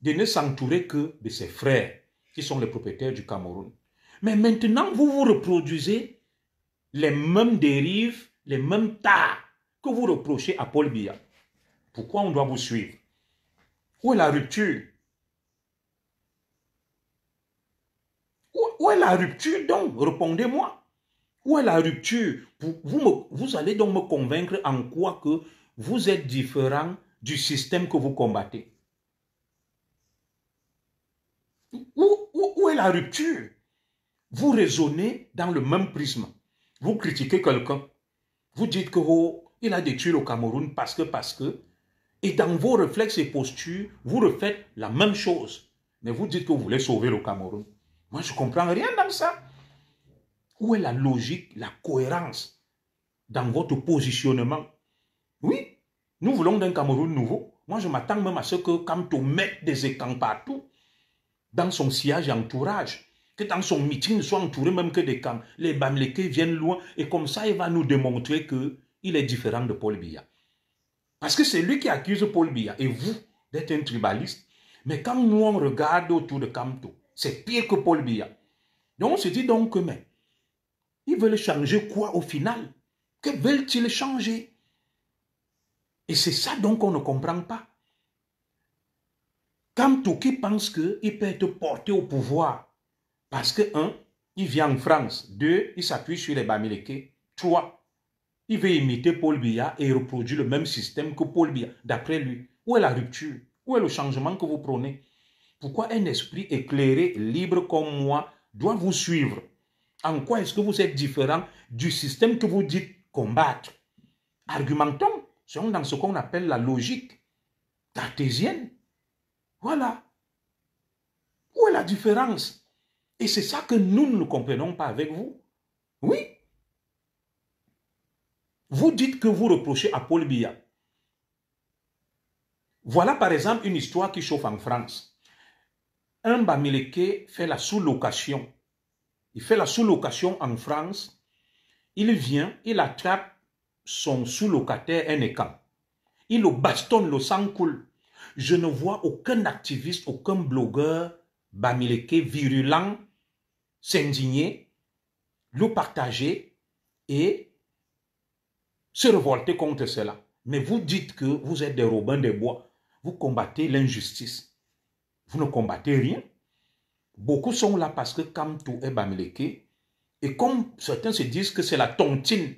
de ne s'entourer que de ses frères, qui sont les propriétaires du Cameroun. Mais maintenant, vous vous reproduisez les mêmes dérives, les mêmes tares que vous reprochez à Paul Biya. Pourquoi on doit vous suivre? Où est la rupture? Où est la rupture donc? Répondez-moi. Où est la rupture? Vous allez donc me convaincre en quoi que vous êtes différent du système que vous combattez. Où est la rupture? Vous raisonnez dans le même prisme. Vous critiquez quelqu'un. Vous dites que il a détruit le Cameroun parce que. Et dans vos réflexes et postures, vous refaites la même chose. Mais vous dites que vous voulez sauver le Cameroun. Moi, je ne comprends rien dans ça. Où est la logique, la cohérence dans votre positionnement? Oui, nous voulons d'un Cameroun nouveau. Moi, je m'attends même à ce que Kamto mette des écrans partout, dans son sillage et entourage, que dans son meeting ne soit entouré même que des camps. Les Bamileke viennent loin et comme ça, il va nous démontrer qu'il est différent de Paul Biya. Parce que c'est lui qui accuse Paul Biya et vous d'être un tribaliste. Mais quand nous on regarde autour de Kamto, c'est pire que Paul Biya. Donc on se dit donc que mais ils veulent changer quoi au final? Que veulent-ils changer? Et c'est ça donc qu'on ne comprend pas. Kamto qui pense qu'il peut être porté au pouvoir parce que, 1, il vient en France. 2, il s'appuie sur les Bamileke. 3, il veut imiter Paul Biya et reproduire le même système que Paul Biya. D'après lui, où est la rupture? Où est le changement que vous prenez? Pourquoi un esprit éclairé, libre comme moi, doit vous suivre? En quoi est-ce que vous êtes différent du système que vous dites combattre? Argumentons, selon dans ce qu'on appelle la logique cartésienne. Voilà. Où est la différence? Et c'est ça que nous ne comprenons pas avec vous. Oui. Vous dites que vous reprochez à Paul Biya. Voilà par exemple une histoire qui chauffe en France. Un Bamileke fait la sous-location. Il fait la sous-location en France. Il vient, il attrape son sous-locataire un écran. Il le bastonne, le sang coule. Je ne vois aucun activiste, aucun blogueur bamileke virulent s'indigner, le partager et se révolter contre cela. Mais vous dites que vous êtes des Robins des Bois. Vous combattez l'injustice. Vous ne combattez rien. Beaucoup sont là parce que Kamto est bamileke. Et comme certains se disent que c'est la tontine,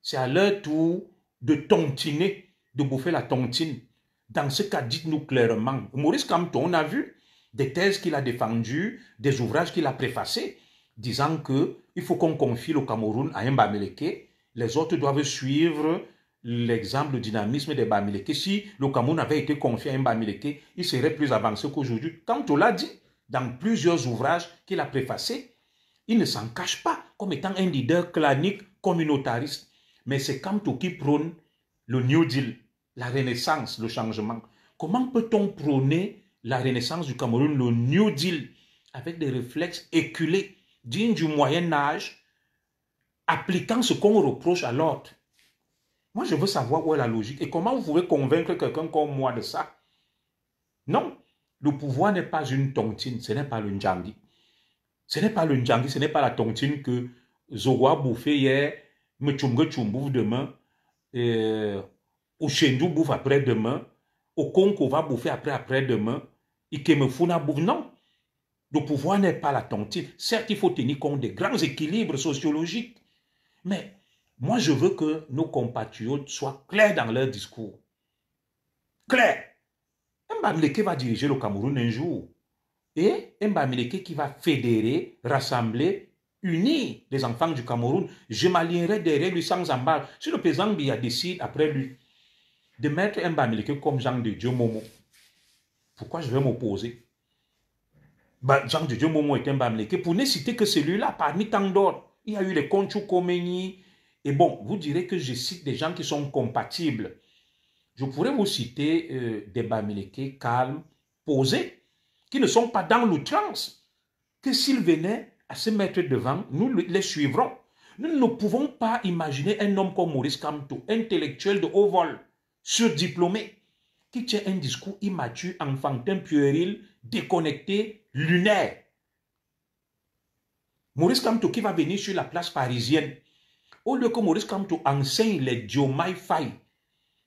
c'est à leur tour de tontiner, de bouffer la tontine. Dans ce cas, dites-nous clairement. Maurice Kamto, on a vu des thèses qu'il a défendues, des ouvrages qu'il a préfacés, disant qu'il faut qu'on confie le Cameroun à un bamileke. Les autres doivent suivre l'exemple, le dynamisme des bamileke. Si le Cameroun avait été confié à un bamileke, il serait plus avancé qu'aujourd'hui. Kamto l'a dit dans plusieurs ouvrages qu'il a préfacés. Il ne s'en cache pas comme étant un leader clanique communautariste. Mais c'est Kamto qui prône le New Deal, la renaissance, le changement. Comment peut-on prôner la renaissance du Cameroun, le New Deal, avec des réflexes éculés, dignes du Moyen-Âge, appliquant ce qu'on reproche à l'autre? Moi, je veux savoir où est la logique. Et comment vous pouvez convaincre quelqu'un comme moi de ça? Non, le pouvoir n'est pas une tontine, ce n'est pas le Ndjangi. Ce n'est pas le Ndjangi, ce n'est pas la tontine que Zogo a bouffé hier, Mchumge bouffe demain, Ochendou bouffe après-demain, Okonko va bouffer après-demain, Ikemefuna bouffe. Non, le pouvoir n'est pas la tontine. Certes, il faut tenir compte des grands équilibres sociologiques, mais moi, je veux que nos compatriotes soient clairs dans leur discours. Clair. Mbamileke va diriger le Cameroun un jour. Et Mbamileke qui va fédérer, rassembler, unir les enfants du Cameroun. Je m'alignerai derrière lui sans embarras. Si le président Biya décide après lui de mettre Mbamileke comme Jean de Dieu Momo, pourquoi je vais m'opposer? Jean de Dieu Momo est Mbamileke. Pour ne citer que celui-là, parmi tant d'autres, il y a eu les Konchou Komeni. Et bon, vous direz que je cite des gens qui sont compatibles. Je pourrais vous citer des Bamileke calmes, posés, qui ne sont pas dans l'outrance, que s'ils venaient à se mettre devant, nous les suivrons. Nous ne pouvons pas imaginer un homme comme Maurice Kamto, intellectuel de haut vol, surdiplômé, qui tient un discours immature, enfantin, puéril, déconnecté, lunaire. Maurice Kamto qui va venir sur la place parisienne, au lieu que Maurice Kamto enseigne les Diomaye Faye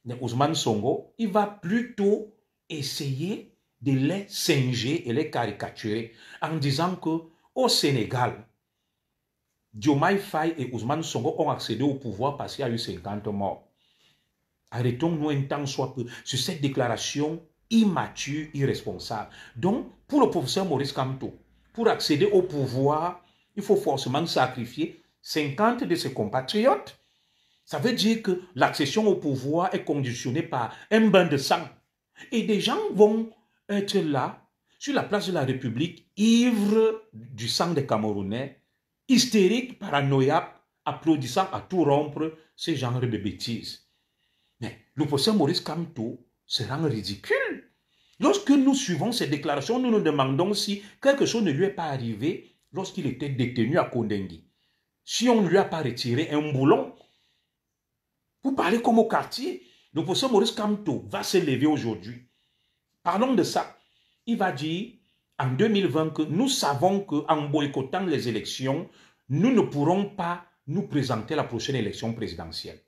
de Ousmane Sonko, il va plutôt essayer de les singer et les caricaturer en disant que au Sénégal, Diomaye Faye et Ousmane Sonko ont accédé au pouvoir parce qu'il y a eu 50 morts. Arrêtons-nous un temps soit peu sur cette déclaration immature, irresponsable. Donc, pour le professeur Maurice Kamto, pour accéder au pouvoir, il faut forcément sacrifier 50 de ses compatriotes. Ça veut dire que l'accession au pouvoir est conditionnée par un bain de sang. Et des gens vont être là, sur la place de la République, ivres du sang des Camerounais, hystériques, paranoïaques, applaudissant à tout rompre ce genre de bêtises. Mais le professeur Maurice Kamto se rend ridicule. Lorsque nous suivons ces déclarations, nous nous demandons si quelque chose ne lui est pas arrivé lorsqu'il était détenu à Kondengui. Si on ne lui a pas retiré un boulon. Vous parlez comme au quartier. Le professeur Maurice Kamto va se lever aujourd'hui. Parlons de ça. Il va dire en 2020 que nous savons qu'en boycottant les élections, nous ne pourrons pas nous présenter à la prochaine élection présidentielle.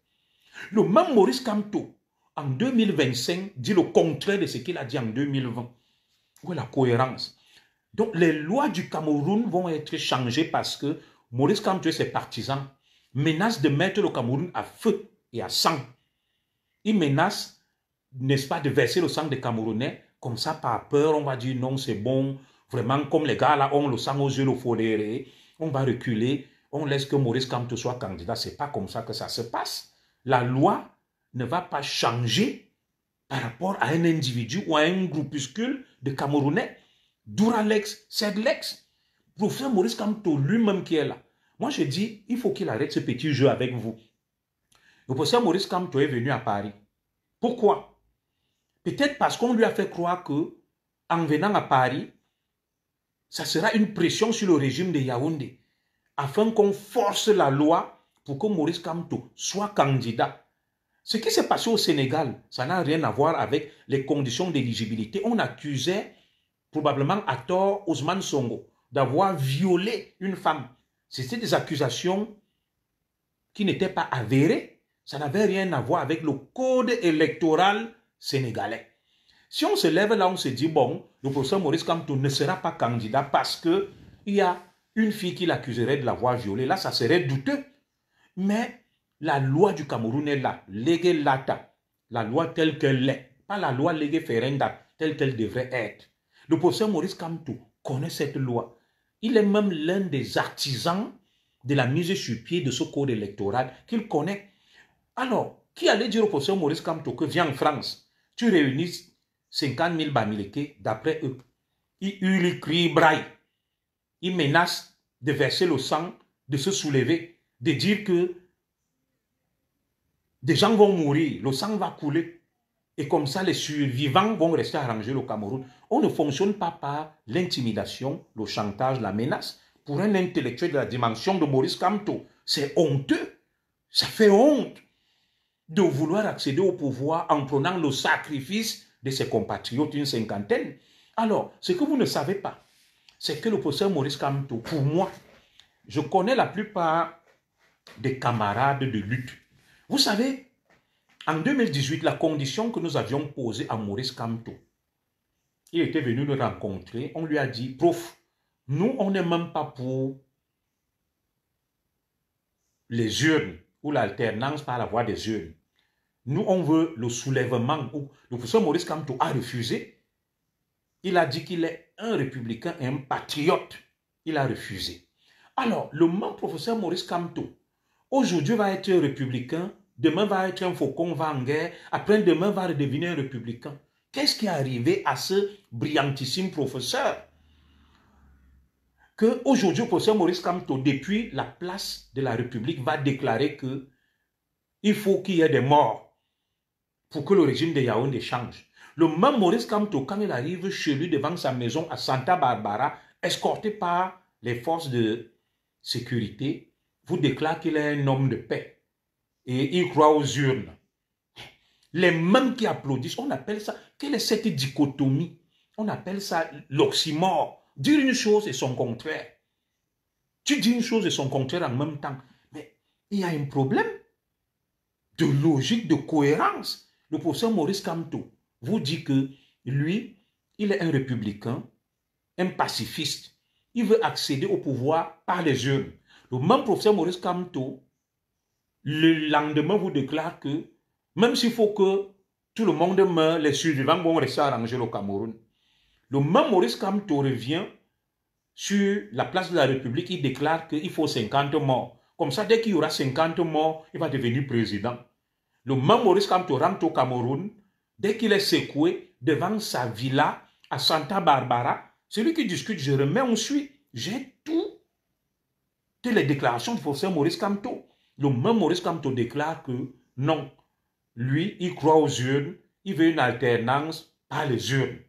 Le même Maurice Kamto, en 2025, dit le contraire de ce qu'il a dit en 2020. Où est la cohérence? Donc les lois du Cameroun vont être changées parce que Maurice Kamto et ses partisans menacent de mettre le Cameroun à feu et à sang. Il menace, n'est-ce pas, de verser le sang des Camerounais. Comme ça, par peur, on va dire non, c'est bon. Vraiment, comme les gars là ont le sang aux yeux, le foléré, on va reculer. On laisse que Maurice Kamto soit candidat. Ce n'est pas comme ça que ça se passe. La loi ne va pas changer par rapport à un individu ou à un groupuscule de Camerounais. Duralex, Sedlex. Professeur Maurice Kamto lui-même qui est là. Moi, je dis, il faut qu'il arrête ce petit jeu avec vous. Le professeur Maurice Kamto est venu à Paris. Pourquoi? Peut-être parce qu'on lui a fait croire que, en venant à Paris, ça sera une pression sur le régime de Yaoundé, afin qu'on force la loi pour que Maurice Kamto soit candidat. Ce qui s'est passé au Sénégal, ça n'a rien à voir avec les conditions d'éligibilité. On accusait probablement à tort Ousmane Sonko d'avoir violé une femme. C'était des accusations qui n'étaient pas avérées. Ça n'avait rien à voir avec le code électoral sénégalais. Si on se lève là, on se dit, bon, le professeur Maurice Kamto ne sera pas candidat parce qu'il y a une fille qui l'accuserait de l'avoir violée. Là, ça serait douteux. Mais la loi du Cameroun est là, Légué Lata, la loi telle qu'elle est, pas la loi Légué Ferenda, telle qu'elle devrait être. Le professeur Maurice Kamto connaît cette loi. Il est même l'un des artisans de la mise sur pied de ce code électoral qu'il connaît. Alors, qui allait dire au professeur Maurice Kamto que viens en France, tu réunis 50 000 Bamileke d'après eux. Ils hurlent, ils crient, ils braillent. Ils menacent de verser le sang, de se soulever, de dire que des gens vont mourir, le sang va couler. Et comme ça, les survivants vont rester arrangés au Cameroun. On ne fonctionne pas par l'intimidation, le chantage, la menace. Pour un intellectuel de la dimension de Maurice Kamto, c'est honteux. Ça fait honte de vouloir accéder au pouvoir en prenant le sacrifice de ses compatriotes, une cinquantaine. Alors, ce que vous ne savez pas, c'est que le professeur Maurice Kamto, pour moi, je connais la plupart des camarades de lutte. Vous savez, en 2018, la condition que nous avions posée à Maurice Kamto, il était venu nous rencontrer, on lui a dit, prof, nous, on n'est même pas pour les urnes ou l'alternance par la voie des urnes. Nous, on veut le soulèvement. Le professeur Maurice Kamto a refusé. Il a dit qu'il est un républicain et un patriote. Il a refusé. Alors, le même professeur Maurice Kamto, aujourd'hui va être un républicain, demain va être un faucon, va en guerre, après-demain va redevenir un républicain. Qu'est-ce qui est arrivé à ce brillantissime professeur? Qu'aujourd'hui, le professeur Maurice Kamto, depuis la place de la République, va déclarer qu'il faut qu'il y ait des morts pour que le régime de Yaoundé change. Le même Maurice Kamto, quand il arrive chez lui devant sa maison à Santa Barbara, escorté par les forces de sécurité, vous déclare qu'il est un homme de paix et il croit aux urnes. Les mêmes qui applaudissent, on appelle ça, quelle est cette dichotomie? On appelle ça l'oxymore. Dire une chose et son contraire. Tu dis une chose et son contraire en même temps. Mais il y a un problème de logique, de cohérence. Le professeur Maurice Kamto vous dit que lui, il est un républicain, un pacifiste. Il veut accéder au pouvoir par les urnes. Le même professeur Maurice Kamto, le lendemain, vous déclare que même s'il faut que tout le monde meure, les survivants vont rester arrangés au Cameroun. Le même Maurice Kamto revient sur la place de la République, il déclare qu'il faut 50 morts. Comme ça, dès qu'il y aura 50 morts, il va devenir président. Le même Maurice Kamto rentre au Cameroun, dès qu'il est secoué devant sa villa à Santa Barbara, celui qui discute, je remets, on suit. J'ai toutes les déclarations du professeur Maurice Kamto. Le même Maurice Kamto déclare que non, lui, il croit aux urnes, il veut une alternance par les urnes.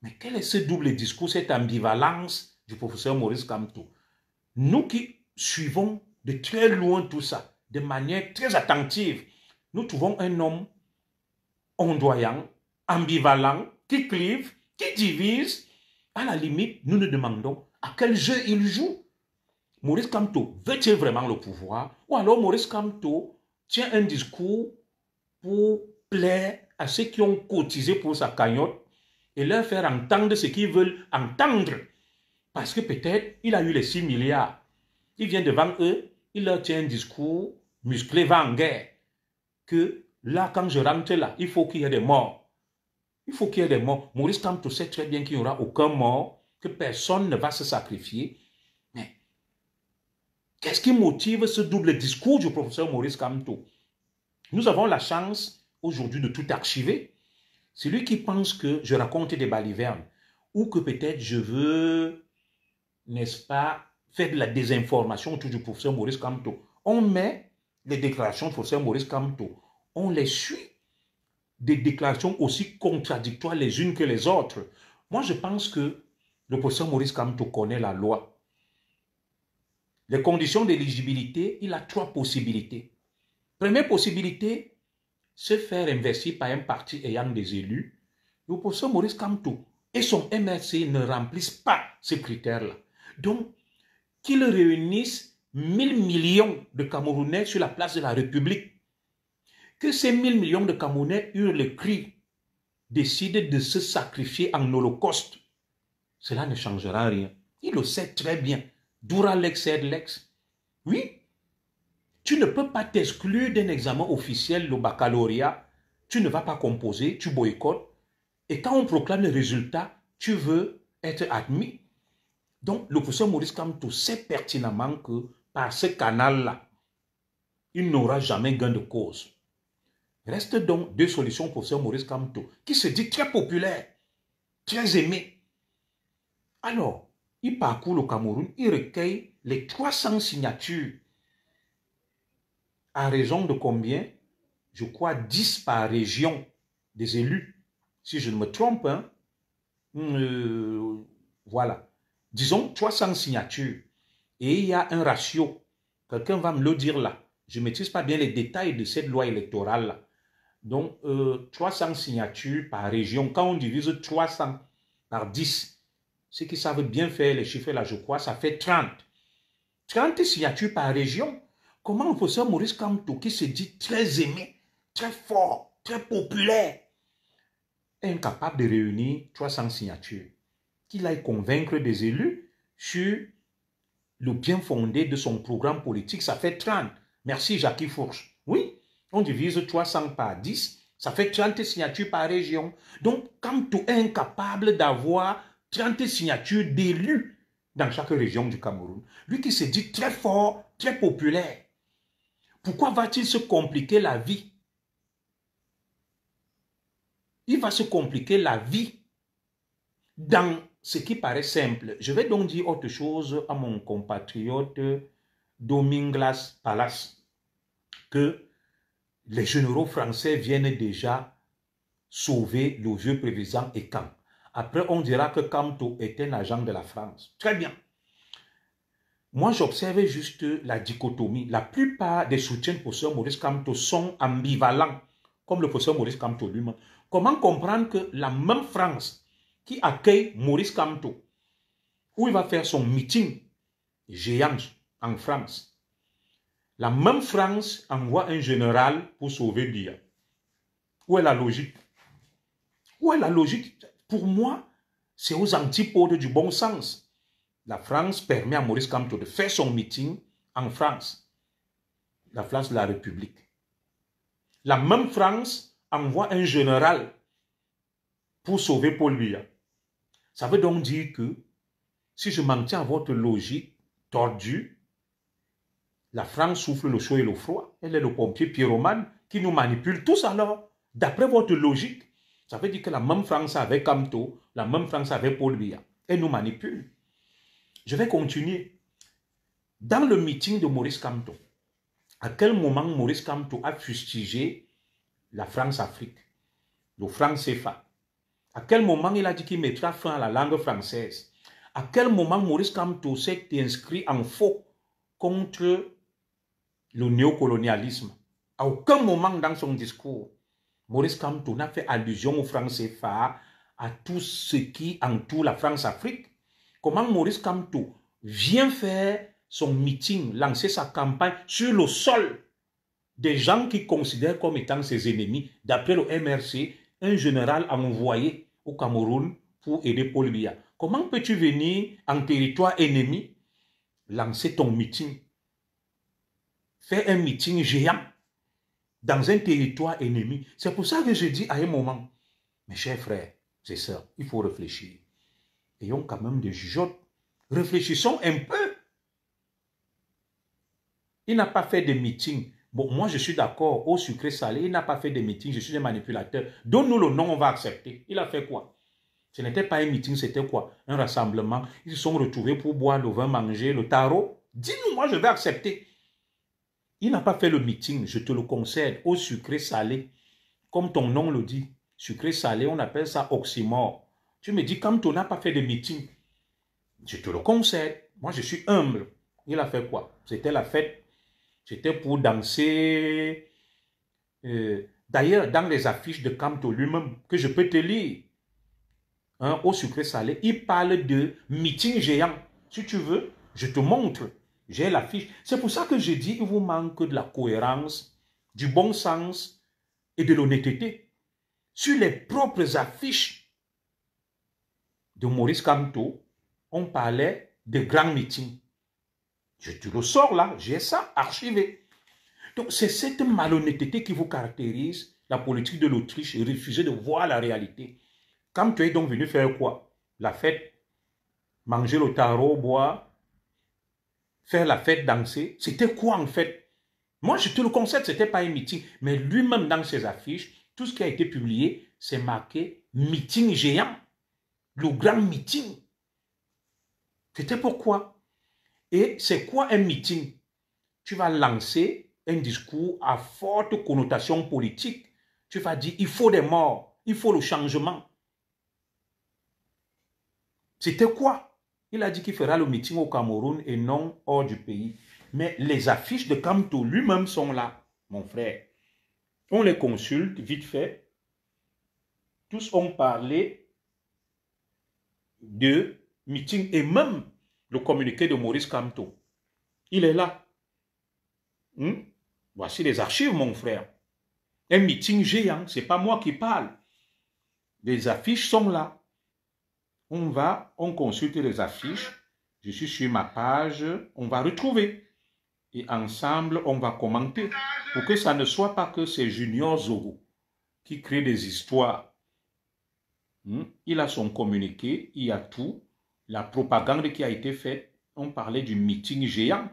Mais quel est ce double discours, cette ambivalence du professeur Maurice Kamto? Nous qui suivons de très loin tout ça, de manière très attentive, nous trouvons un homme ondoyant, ambivalent, qui clive, qui divise. À la limite, nous nous demandons à quel jeu il joue. Maurice Kamto veut-il vraiment le pouvoir? Ou alors Maurice Kamto tient un discours pour plaire à ceux qui ont cotisé pour sa cagnotte et leur faire entendre ce qu'ils veulent entendre. Parce que peut-être il a eu les 6 milliards. Il vient devant eux, il leur tient un discours musclé, va en guerre. Que là, quand je rentre là, il faut qu'il y ait des morts. Il faut qu'il y ait des morts. Maurice Kamto sait très bien qu'il n'y aura aucun mort, que personne ne va se sacrifier. Mais qu'est-ce qui motive ce double discours du professeur Maurice Kamto? Nous avons la chance aujourd'hui de tout archiver. Celui qui pense que je raconte des balivernes ou que peut-être je veux, n'est-ce pas, faire de la désinformation autour du professeur Maurice Kamto. On met les déclarations du professeur Maurice Kamto, on les suit. Des déclarations aussi contradictoires les unes que les autres. Moi, je pense que le professeur Maurice Kamto connaît la loi. Les conditions d'éligibilité, il a 3 possibilités. Première possibilité, se faire investir par un parti ayant des élus, le professeur Maurice Kamto et son MRC ne remplissent pas ces critères-là. Donc, qu'ils réunissent 1000 millions de Camerounais sur la place de la République, que ces 1000 millions de Camerounais eurent le cri, décident de se sacrifier en holocauste, cela ne changera rien. Il le sait très bien. Dura lex sed lex. Oui, tu ne peux pas t'exclure d'un examen officiel, le baccalauréat. Tu ne vas pas composer, tu boycottes. Et quand on proclame les résultats, tu veux être admis. Donc, le professeur Maurice Kamto sait pertinemment que par ce canal-là, il n'aura jamais gain de cause. Reste donc deux solutions au professeur Maurice Kamto, qui se dit très populaire, très aimé. Alors, il parcourt le Cameroun, il recueille les 300 signatures. À raison de combien? Je crois 10 par région des élus. Si je ne me trompe, hein? Voilà. Disons 300 signatures. Et il y a un ratio. Quelqu'un va me le dire là. Je ne maîtrise pas bien les détails de cette loi électorale là. Donc, 300 signatures par région. Quand on divise 300 par 10, ceux qui savent bien faire les chiffres là, je crois, ça fait 30. 30 signatures par région. Comment le professeur Maurice Kamto, qui se dit très aimé, très fort, très populaire, est incapable de réunir 300 signatures? Qu'il aille convaincre des élus sur le bien fondé de son programme politique, ça fait 30. Merci Jackie Fourche. Oui, on divise 300 par 10, ça fait 30 signatures par région. Donc, Kamto est incapable d'avoir 30 signatures d'élus dans chaque région du Cameroun. Lui qui se dit très fort, très populaire. Pourquoi va-t-il se compliquer la vie? Il va se compliquer la vie dans ce qui paraît simple. Je vais donc dire autre chose à mon compatriote Dominglas Palace, que les généraux français viennent déjà sauver le vieux président Ekan. Après, on dira que Kamto est un agent de la France. Très bien. Moi, j'observe juste la dichotomie. La plupart des soutiens du professeur Maurice Kamto sont ambivalents, comme le professeur Maurice Kamto lui-même. Comment comprendre que la même France qui accueille Maurice Kamto, où il va faire son meeting géant en France, la même France envoie un général pour sauver Biya? Où est la logique? Où est la logique? Pour moi, c'est aux antipodes du bon sens. La France permet à Maurice Kamto de faire son meeting en France, la place de la République. La même France envoie un général pour sauver Paul Biya. Ça veut donc dire que, si je m'en tiens à votre logique tordue, la France souffle le chaud et le froid. Elle est le pompier pyromane qui nous manipule tous alors. D'après votre logique, ça veut dire que la même France avec Kamto, la même France avec Paul Biya. Elle nous manipule. Je vais continuer. Dans le meeting de Maurice Kamto, à quel moment Maurice Kamto a fustigé la France-Afrique, le franc CFA? À quel moment il a dit qu'il mettra fin à la langue française? À quel moment Maurice Kamto s'est inscrit en faux contre le néocolonialisme? À aucun moment dans son discours, Maurice Kamto n'a fait allusion au franc CFA, à tout ce qui entoure la France-Afrique. Comment Maurice Kamto vient faire son meeting, lancer sa campagne sur le sol des gens qui considèrent comme étant ses ennemis? D'après le MRC, un général envoyé au Cameroun pour aider Paul Biya. Comment peux-tu venir en territoire ennemi, lancer ton meeting, faire un meeting géant dans un territoire ennemi? C'est pour ça que je dis à un moment, mes chers frères, c'est ça, il faut réfléchir. Ayons quand même des jugeotes. Réfléchissons un peu. Il n'a pas fait de meeting. Bon, moi je suis d'accord, au sucré salé, il n'a pas fait de meeting, je suis un manipulateur. Donne-nous le nom, on va accepter. Il a fait quoi? Ce n'était pas un meeting, c'était quoi? Un rassemblement. Ils se sont retrouvés pour boire le vin, manger le tarot. Dis-nous, moi je vais accepter. Il n'a pas fait le meeting, je te le concède, au sucré salé. Comme ton nom le dit, sucré salé, on appelle ça oxymore. Tu me dis, comme tu n'as pas fait de meeting, je te le concède. Moi, je suis humble. Il a fait quoi? C'était la fête. C'était pour danser D'ailleurs, dans les affiches de Kamto lui-même, que je peux te lire, hein, au sucré salé, il parle de meeting géant. Si tu veux, je te montre. J'ai l'affiche. C'est pour ça que je dis qu'il vous manque de la cohérence, du bon sens et de l'honnêteté. Sur les propres affiches de Maurice Kamto, on parlait de grands meetings. Je te le sors là, j'ai ça archivé. Donc c'est cette malhonnêteté qui vous caractérise, la politique de l'Autriche, et refuser de voir la réalité. Quand tu es donc venu faire quoi? La fête, manger le tarot, boire, faire la fête, danser. C'était quoi en fait? Moi, je te le concède, ce n'était pas un meeting. Mais lui-même, dans ses affiches, tout ce qui a été publié, c'est marqué meeting géant. Le grand meeting. C'était pourquoi? Et c'est quoi un meeting? Tu vas lancer un discours à forte connotation politique. Tu vas dire, il faut des morts, il faut le changement. C'était quoi? Il a dit qu'il fera le meeting au Cameroun et non hors du pays. Mais les affiches de Kamto lui-même sont là, mon frère. On les consulte vite fait. Tous ont parlé de meeting et même le communiqué de Maurice Kamto. Il est là. Voici les archives, mon frère. Un meeting géant, ce n'est pas moi qui parle. Les affiches sont là. On consulte les affiches. Je suis sur ma page, on va retrouver. Et ensemble, on va commenter. Pour que ça ne soit pas que c'est Junior Zoro qui crée des histoires. Il a son communiqué, il y a tout. La propagande qui a été faite, on parlait du meeting géant.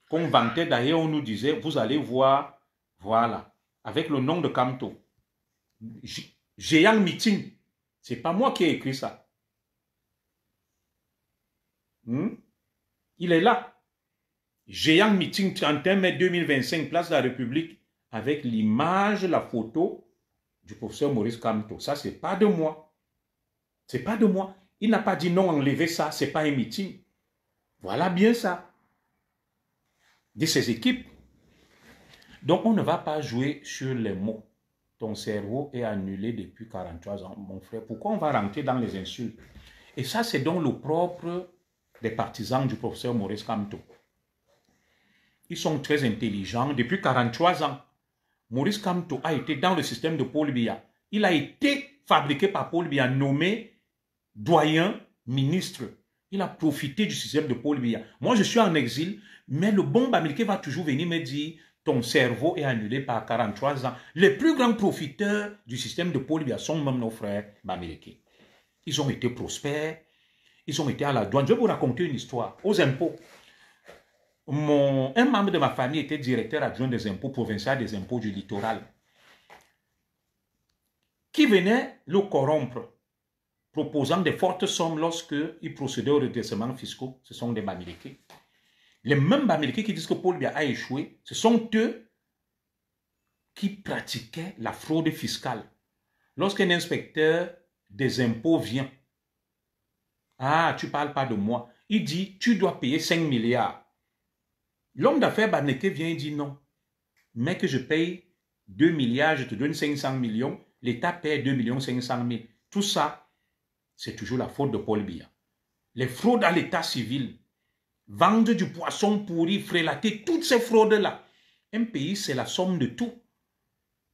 Qu'on vantait d'ailleurs, on nous disait, vous allez voir, voilà, avec le nom de Kamto. Géant meeting. Ce n'est pas moi qui ai écrit ça. Il est là. Géant meeting 31 mai 2025, place de la République, avec l'image, la photo du professeur Maurice Kamto. Ça, ce n'est pas de moi. Ce n'est pas de moi. Il n'a pas dit non, enlevez ça, ce n'est pas un meeting. Voilà bien ça. De ses équipes. Donc, on ne va pas jouer sur les mots. Ton cerveau est annulé depuis 43 ans, mon frère. Pourquoi on va rentrer dans les insultes? Et ça, c'est donc le propre des partisans du professeur Maurice Kamto. Ils sont très intelligents. Depuis 43 ans, Maurice Kamto a été dans le système de Paul Biya. Il a été fabriqué par Paul Biya, nommé doyen ministre. Il a profité du système de Paul Biya. Moi, je suis en exil, mais le bon Bamileke va toujours venir me dire ton cerveau est annulé par 43 ans. Les plus grands profiteurs du système de Paul Biya sont même nos frères Bamileke. Ils ont été prospères. Ils ont été à la douane. Je vais vous raconter une histoire. Aux impôts. Un membre de ma famille était directeur adjoint des impôts provinciaux des impôts du littoral. Qui venait le corrompre, proposant des fortes sommes lorsqu'il procédait aux redressements fiscaux. Ce sont des Bamileke. Les mêmes Bamileke qui disent que Paul Biya a échoué, ce sont eux qui pratiquaient la fraude fiscale. Lorsqu'un inspecteur des impôts vient, ah, tu ne parles pas de moi. Il dit, tu dois payer 5 milliards. L'homme d'affaires Bamileke vient et dit non. Mais que je paye 2 milliards, je te donne 500 millions, l'État paie 2 500 000. Tout ça, c'est toujours la faute de Paul Biya. Les fraudes à l'État civil, vendre du poisson pourri, frélater, toutes ces fraudes-là. Un pays, c'est la somme de tout.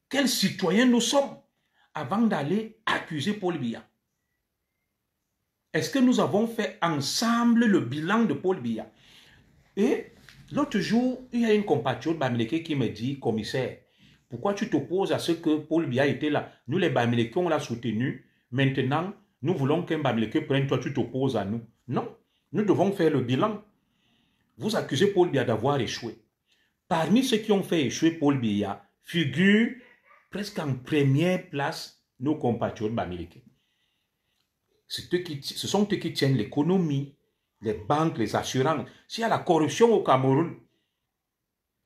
Quels citoyens nous sommes avant d'aller accuser Paul Biya? Est-ce que nous avons fait ensemble le bilan de Paul Biya? Et l'autre jour, il y a une compatriote Bamileke qui me dit, commissaire, pourquoi tu t'opposes à ce que Paul Biya était là? Nous, les Bamileke, on l'a soutenu. Maintenant, nous voulons qu'un Bamileke prenne, toi, tu t'opposes à nous. Non, nous devons faire le bilan. Vous accusez Paul Biya d'avoir échoué. Parmi ceux qui ont fait échouer Paul Biya, figurent presque en première place nos compatriotes Bamileke. Ce sont eux qui tiennent l'économie, les banques, les assurances. S'il y a la corruption au Cameroun,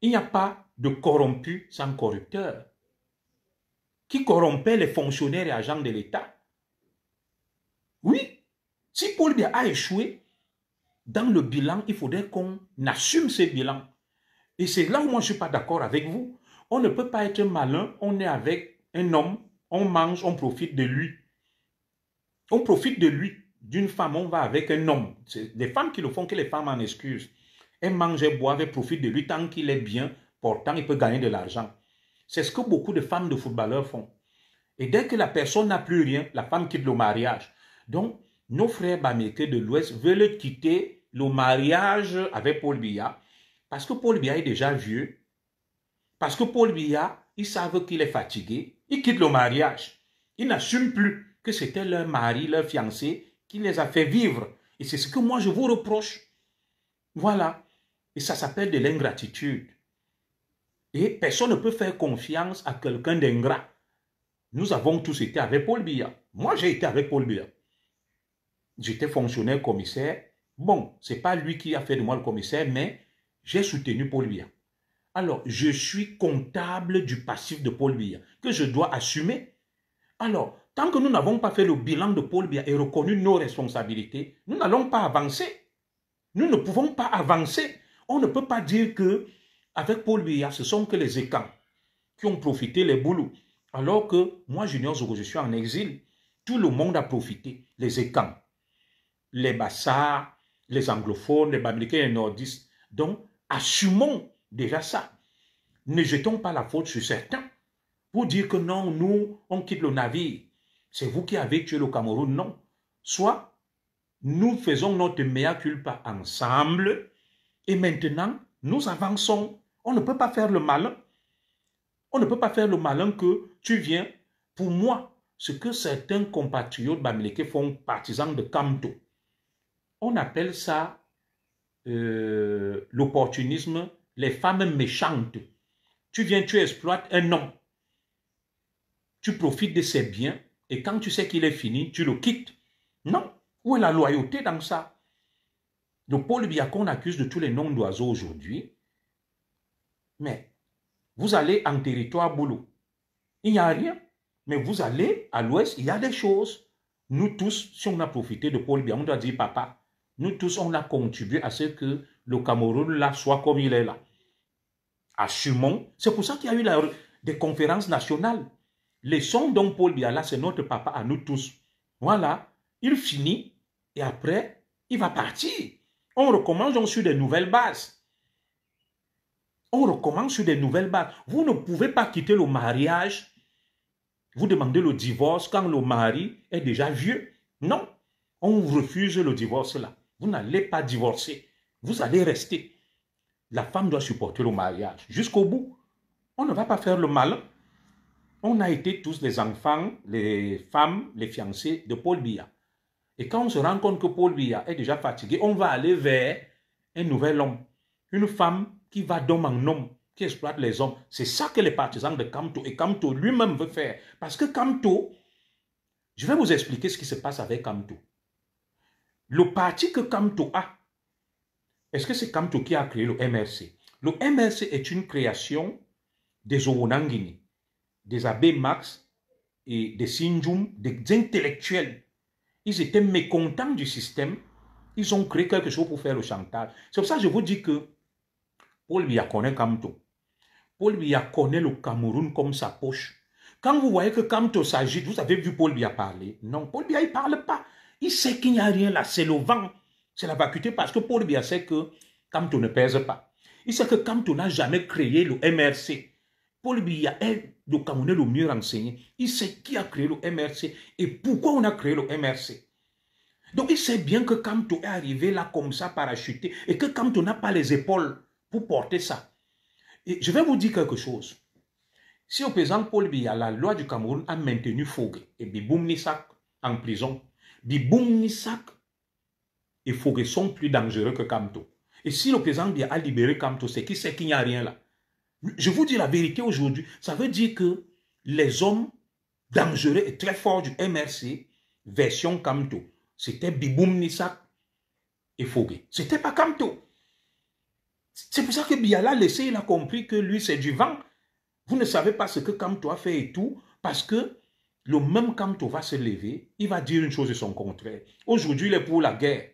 il n'y a pas de corrompu sans corrupteur. Qui corrompait les fonctionnaires et agents de l'État? Oui, si Paul Biya a échoué, dans le bilan, il faudrait qu'on assume ce bilan. Et c'est là où moi je ne suis pas d'accord avec vous. On ne peut pas être malin, on est avec un homme, on mange, on profite de lui. On profite de lui. D'une femme, on va avec un homme. C'est les femmes qui le font, que les femmes en excusent. Elles mangent, elles boivent, elles profitent de lui tant qu'il est bien portant, il peut gagner de l'argent. C'est ce que beaucoup de femmes de footballeurs font. Et dès que la personne n'a plus rien, la femme quitte le mariage. Donc, nos frères bamileke de l'Ouest veulent quitter le mariage avec Paul Biya parce que Paul Biya est déjà vieux. Parce que Paul Biya, ils savent qu'il est fatigué. Ils quittent le mariage. Ils n'assument plus que c'était leur mari, leur fiancé qui les a fait vivre. Et c'est ce que moi je vous reproche. Voilà. Et ça s'appelle de l'ingratitude. Et personne ne peut faire confiance à quelqu'un d'ingrat. Nous avons tous été avec Paul Biya. Moi, j'ai été avec Paul Biya. J'étais fonctionnaire commissaire. Bon, ce n'est pas lui qui a fait de moi le commissaire, mais j'ai soutenu Paul Biya. Alors, je suis comptable du passif de Paul Biya, que je dois assumer. Alors, tant que nous n'avons pas fait le bilan de Paul Biya et reconnu nos responsabilités, nous n'allons pas avancer. Nous ne pouvons pas avancer. On ne peut pas dire que avec Paul Biya, ce sont que les écans qui ont profité les boulots. Alors que moi, Junior Zogo, je suis en exil. Tout le monde a profité. Les écans, les bassards, les anglophones, les bamileke et les nordistes. Donc, assumons déjà ça. Ne jetons pas la faute sur certains pour dire que non, nous, on quitte le navire. C'est vous qui avez tué le Cameroun. Non. Soit nous faisons notre mea culpa ensemble et maintenant, nous avançons. On ne peut pas faire le malin. On ne peut pas faire le malin que tu viens. Pour moi, ce que certains compatriotes bamileke font partisans de Kamto, on appelle ça l'opportunisme, les femmes méchantes. Tu viens, tu exploites un homme. Tu profites de ses biens et quand tu sais qu'il est fini, tu le quittes. Non. Où est la loyauté dans ça? Le Paul Biya qu'on accuse de tous les noms d'oiseaux aujourd'hui, mais vous allez en territoire boulot. Il n'y a rien. Mais vous allez à l'ouest, il y a des choses. Nous tous, si on a profité de Paul Biya, on doit dire, papa, nous tous, on a contribué à ce que le Cameroun là soit comme il est là. Assumons. C'est pour ça qu'il y a eu des conférences nationales. Les sons dont Paul Biya là, c'est notre papa à nous tous. Voilà. Il finit et après, il va partir. On recommence donc sur des nouvelles bases. On recommence sur des nouvelles bases. Vous ne pouvez pas quitter le mariage. Vous demandez le divorce quand le mari est déjà vieux. Non. On refuse le divorce là. Vous n'allez pas divorcer. Vous allez rester. La femme doit supporter le mariage jusqu'au bout. On ne va pas faire le malin. On a été tous les enfants, les femmes, les fiancés de Paul Biya. Et quand on se rend compte que Paul Biya est déjà fatigué, on va aller vers un nouvel homme. Une femme qui va d'homme en homme, qui exploite les hommes. C'est ça que les partisans de Kamto et Kamto lui-même veut faire. Parce que Kamto, je vais vous expliquer ce qui se passe avec Kamto. Le parti que Kamto a, est-ce que c'est Kamto qui a créé le MRC? Le MRC est une création des Owonangini, des Abbé Max et des Sinjum, des intellectuels. Ils étaient mécontents du système. Ils ont créé quelque chose pour faire le chantage. C'est pour ça que je vous dis que Paul Biya connaît Kamto. Paul Biya connaît le Cameroun comme sa poche. Quand vous voyez que Kamto s'agite, vous avez vu Paul Biya parler? Non, Paul Biya, il ne parle pas. Il sait qu'il n'y a rien là, c'est le vent. C'est la vacuité parce que Paul Biya sait que Kamto ne pèse pas. Il sait que Kamto n'a jamais créé le MRC. Paul Biya est le Camerounais le mieux renseigné. Il sait qui a créé le MRC et pourquoi on a créé le MRC. Donc il sait bien que Kamto est arrivé là comme ça, parachuté, et que Kamto n'a pas les épaules pour porter ça. Et je vais vous dire quelque chose. Si au président Paul Biya, la loi du Cameroun a maintenu Fogé et Biboum Nissak en prison, Biboum Nissak et Fogé sont plus dangereux que Kamto. Et si le président Biya a libéré Kamto, c'est qu'il sait qu'il n'y a rien là. Je vous dis la vérité aujourd'hui, ça veut dire que les hommes dangereux et très forts du MRC, version Kamto, c'était Biboum Nissak et Fogé. C'était pas Kamto. C'est pour ça que Biya l'a laissé, il a compris que lui c'est du vent. Vous ne savez pas ce que Kamto a fait et tout, parce que le même Kamto va se lever, il va dire une chose et son contraire. Aujourd'hui, il est pour la guerre.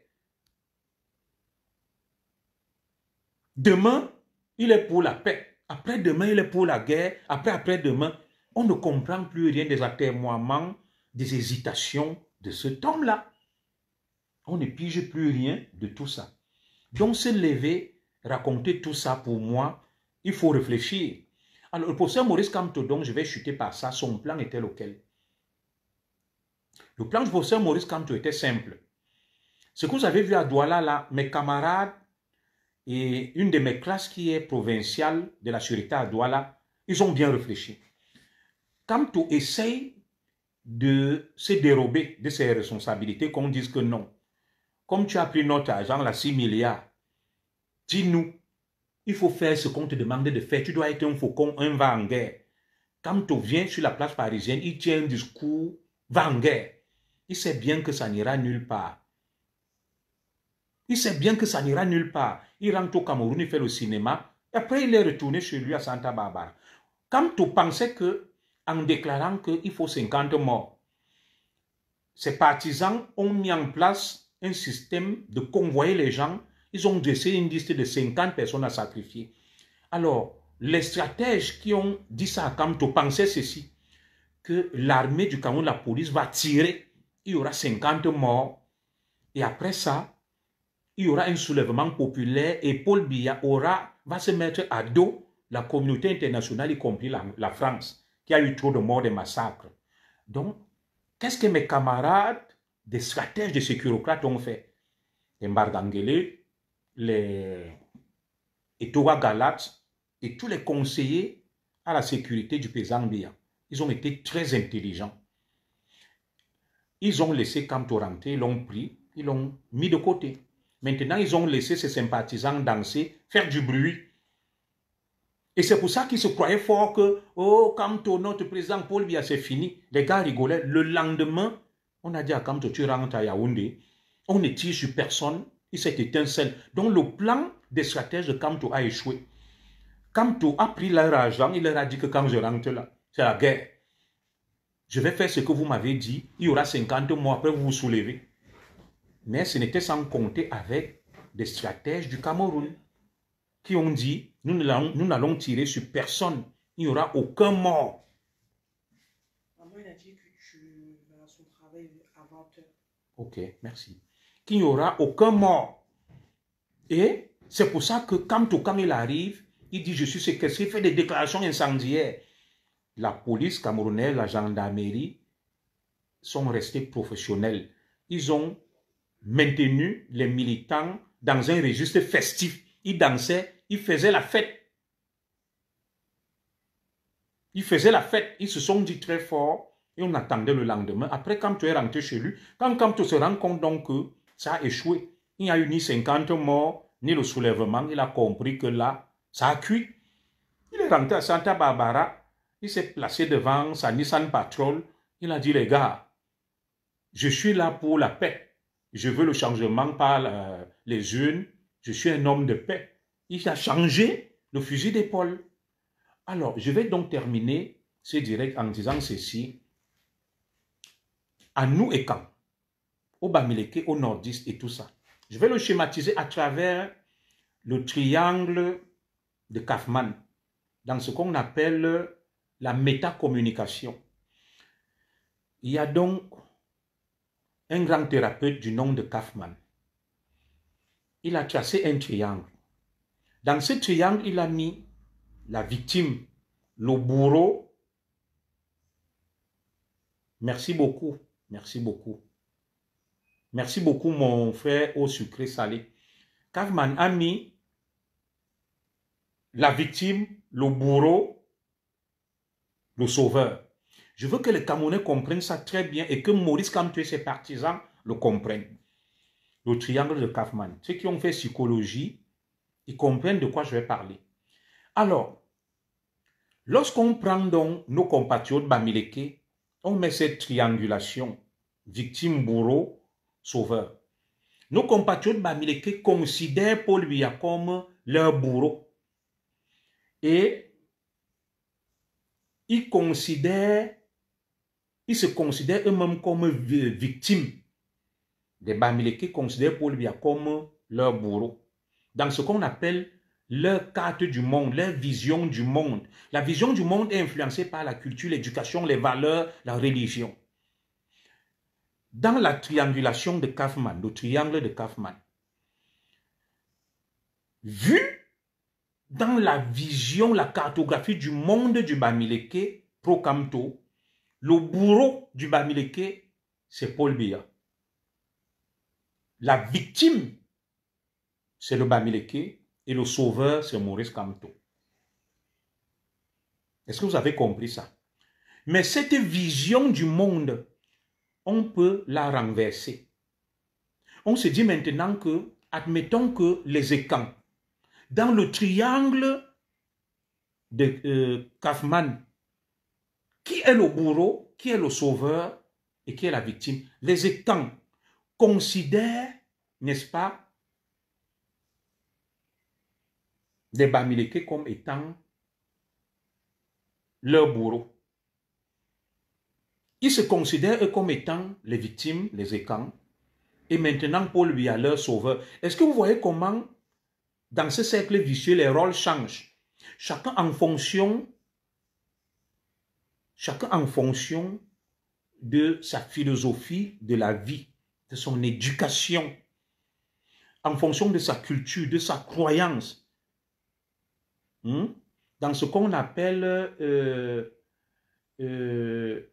Demain, il est pour la paix. Après-demain, il est pour la guerre. Après-demain, On ne comprend plus rien des atermoiements, des hésitations de cet homme-là. On ne pige plus rien de tout ça. Donc, se lever, raconter tout ça pour moi, il faut réfléchir. Alors, le professeur Maurice Kamto, donc, je vais chuter par ça, son plan était lequel? Le plan du professeur Maurice Kamto était simple. Ce que vous avez vu à Douala, là, mes camarades et une de mes classes qui est provinciale de la sûreté à Douala, ils ont bien réfléchi. Kamto essaye de se dérober de ses responsabilités, qu'on dise que non. Comme tu as pris notre argent, là, 6 milliards, dis-nous, il faut faire ce qu'on te demande de faire. Tu dois être un faucon, un va en guerre. Kamto vient sur la place parisienne, il tient un discours, va en guerre. Il sait bien que ça n'ira nulle part. Il sait bien que ça n'ira nulle part. Il rentre au Cameroun, il fait le cinéma. Et après, il est retourné chez lui à Santa Barbara. Kamto pensait que, en déclarant qu'il faut 50 morts, ses partisans ont mis en place un système de convoyer les gens. Ils ont dressé une liste de 50 personnes à sacrifier. Alors, les stratèges qui ont dit ça à Kamto pensaient ceci, que l'armée du Cameroun, la police, va tirer. Il y aura 50 morts. Et après ça, il y aura un soulèvement populaire et Paul Biya va se mettre à dos la communauté internationale, y compris la France, qui a eu trop de morts, de massacres. Donc, qu'est-ce que mes camarades, des stratèges, des sécurocrates ont fait? Les Mbardangele, les Etowa Galat et tous les conseillers à la sécurité du président Biya, ils ont été très intelligents. Ils ont laissé Kamto rentrer, ils l'ont pris, ils l'ont mis de côté. Maintenant, ils ont laissé ses sympathisants danser, faire du bruit. Et c'est pour ça qu'ils se croyaient fort que, oh, Kamto, notre président Paul Biya, c'est fini. Les gars rigolaient. Le lendemain, on a dit à Kamto, tu rentres à Yaoundé. On ne tire sur personne. Il s'est éteint seul. Donc, le plan des stratèges de Kamto a échoué. Kamto a pris leur argent. Il leur a dit que quand je rentre là, c'est la guerre. Je vais faire ce que vous m'avez dit. Il y aura 50 mois après, vous vous soulevez. Mais ce n'était sans compter avec des stratèges du Cameroun qui ont dit, nous n'allons tirer sur personne. Il n'y aura aucun mort. Maman, il a dit que tu vas à son travail à 20h. Ok, merci. Qu'il n'y aura aucun mort. Et c'est pour ça que quand il arrive, il dit, je suis séquestré, il fait des déclarations incendiaires. La police camerounaise, la gendarmerie sont restés professionnels. Ils ont maintenu les militants dans un registre festif. Ils dansaient, ils faisaient la fête. Ils faisaient la fête. Ils se sont dit très fort et on attendait le lendemain. Après, quand tu es rentré chez lui, quand tu se rends compte donc que ça a échoué, il n'y a eu ni 50 morts, ni le soulèvement, il a compris que là, ça a cuit. Il est rentré à Santa Barbara. Il s'est placé devant sa Nissan Patrol. Il a dit, les gars, je suis là pour la paix. Je veux le changement par les urnes. Je suis un homme de paix. Il a changé le fusil d'épaule. Alors, je vais donc terminer ce direct en disant ceci. À nous et quand, au Bamileke, au nordiste et tout ça. Je vais le schématiser à travers le triangle de Kaufman, dans ce qu'on appelle la métacommunication. Il y a donc un grand thérapeute du nom de Kaufman. Il a tracé un triangle. Dans ce triangle, il a mis la victime, le bourreau. Merci beaucoup, merci beaucoup. Merci beaucoup, mon frère au sucré salé. Kaufman a mis la victime, le bourreau, le sauveur. Je veux que les Camerounais comprennent ça très bien et que Maurice Kamto et ses partisans le comprennent. Le triangle de Kaufman. Ceux qui ont fait psychologie, ils comprennent de quoi je vais parler. Alors, lorsqu'on prend donc nos compatriotes Bamileke, on met cette triangulation, victime, bourreau, sauveur. Nos compatriotes Bamileke considèrent Paul Biya comme leur bourreau. Et ils se considèrent eux-mêmes comme victimes. Les Bamileke considèrent Paul Biya comme leur bourreau. Dans ce qu'on appelle leur carte du monde, leur vision du monde. La vision du monde est influencée par la culture, l'éducation, les valeurs, la religion. Dans la triangulation de Kaufman, le triangle de Kaufman, vu dans la vision, la cartographie du monde du Bamileke, Prokamto, le bourreau du Bamileke, c'est Paul Biya. La victime, c'est le Bamileke, et le sauveur, c'est Maurice Kamto. Est-ce que vous avez compris ça? Mais cette vision du monde, on peut la renverser. On se dit maintenant que, admettons que les Ekans, dans le triangle de Kaufman, qui est le bourreau, qui est le sauveur et qui est la victime? Les Ekans considèrent, n'est-ce pas, les Bamileke comme étant leur bourreau. Ils se considèrent comme étant les victimes, les Ekans, et maintenant Paul Biya leur sauveur. Est-ce que vous voyez comment, dans ce cercle vicieux, les rôles changent? Chacun en fonction de sa philosophie de la vie, de son éducation, en fonction de sa culture, de sa croyance. Dans ce qu'on appelle les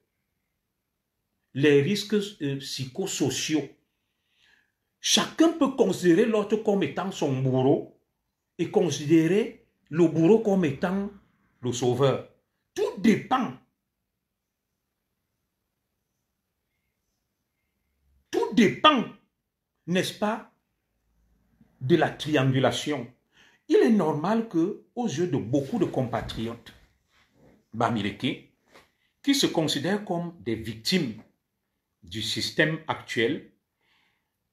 risques psychosociaux. Chacun peut considérer l'autre comme étant son bourreau et considérer le bourreau comme étant le sauveur. Tout dépend. Tout dépend, n'est-ce pas, de la triangulation. Il est normal que, aux yeux de beaucoup de compatriotes Bamileke, qui se considèrent comme des victimes du système actuel,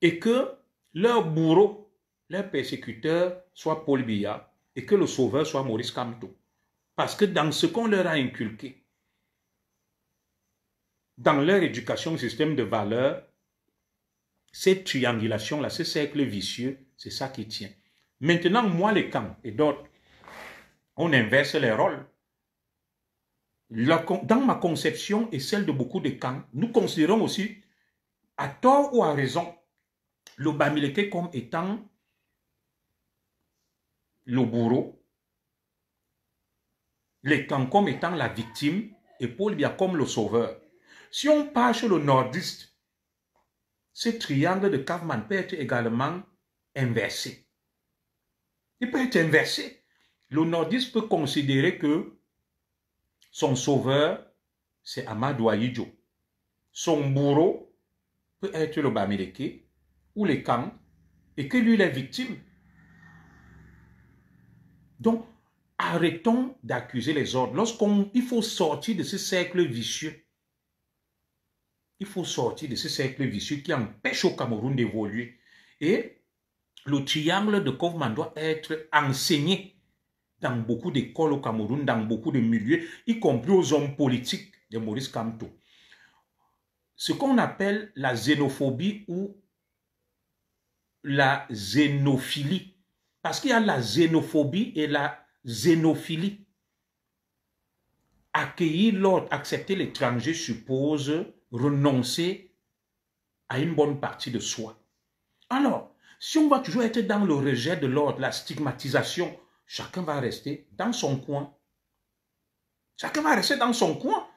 et que leur bourreau, leur persécuteur soit Paul Biya, et que le sauveur soit Maurice Kamto. Parce que dans ce qu'on leur a inculqué, dans leur éducation au système de valeurs, cette triangulation-là, ce cercle vicieux, c'est ça qui tient. Maintenant, moi, les camps et d'autres, on inverse les rôles. Dans ma conception et celle de beaucoup de camps, nous considérons aussi, à tort ou à raison, le Bamileke comme étant le bourreau, les camps comme étant la victime et Paul Biya comme le sauveur. Si on part chez le nordiste, ce triangle de Kaufman peut être également inversé. Il peut être inversé. Le nordiste peut considérer que son sauveur, c'est Amadou Ahidjo. Son bourreau peut être le Bamileke ou les camps et que lui, il est victime. Donc, arrêtons d'accuser les autres. Il faut sortir de ce cercle vicieux. Il faut sortir de ce cercle vicieux qui empêche au Cameroun d'évoluer. Et le triangle de Kaufman doit être enseigné dans beaucoup d'écoles au Cameroun, dans beaucoup de milieux, y compris aux hommes politiques de Maurice Kamto. Ce qu'on appelle la xénophobie ou la xénophilie. Parce qu'il y a la xénophobie et la xénophilie. Accueillir l'autre, accepter l'étranger suppose renoncer à une bonne partie de soi. Alors, si on va toujours être dans le rejet de l'autre, la stigmatisation, chacun va rester dans son coin. Chacun va rester dans son coin.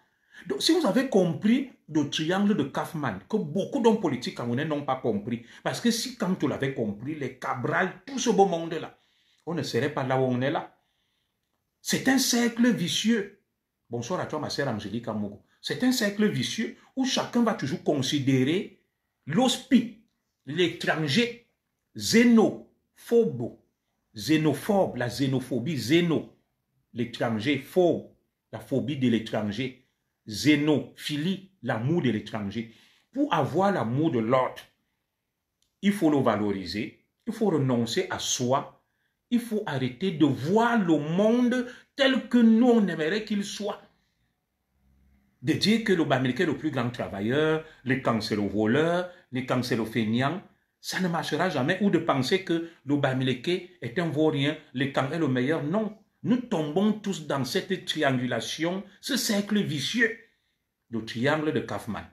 Donc, si vous avez compris le triangle de Kaufman, que beaucoup d'hommes politiques camerounais n'ont pas compris, parce que si quand tu l'avais compris, les Cabral, tout ce beau monde-là, on ne serait pas là où on est là. C'est un cercle vicieux. Bonsoir à toi, ma sœur Angélique Amogo. C'est un cercle vicieux où chacun va toujours considérer l'hospi, l'étranger, xénophobe, la xénophobie, xéno, l'étranger, phobe, la phobie de l'étranger, xénophilie, l'amour de l'étranger. Pour avoir l'amour de l'autre, il faut le valoriser, il faut renoncer à soi, il faut arrêter de voir le monde tel que nous on aimerait qu'il soit. De dire que le Bamileke est le plus grand travailleur, les camps c'est le voleur, les camps c'est le feignant. Ça ne marchera jamais. Ou de penser que le Bamileke est un vaurien, le camp est le meilleur. Non. Nous tombons tous dans cette triangulation, ce cercle vicieux, le triangle de Kaufman.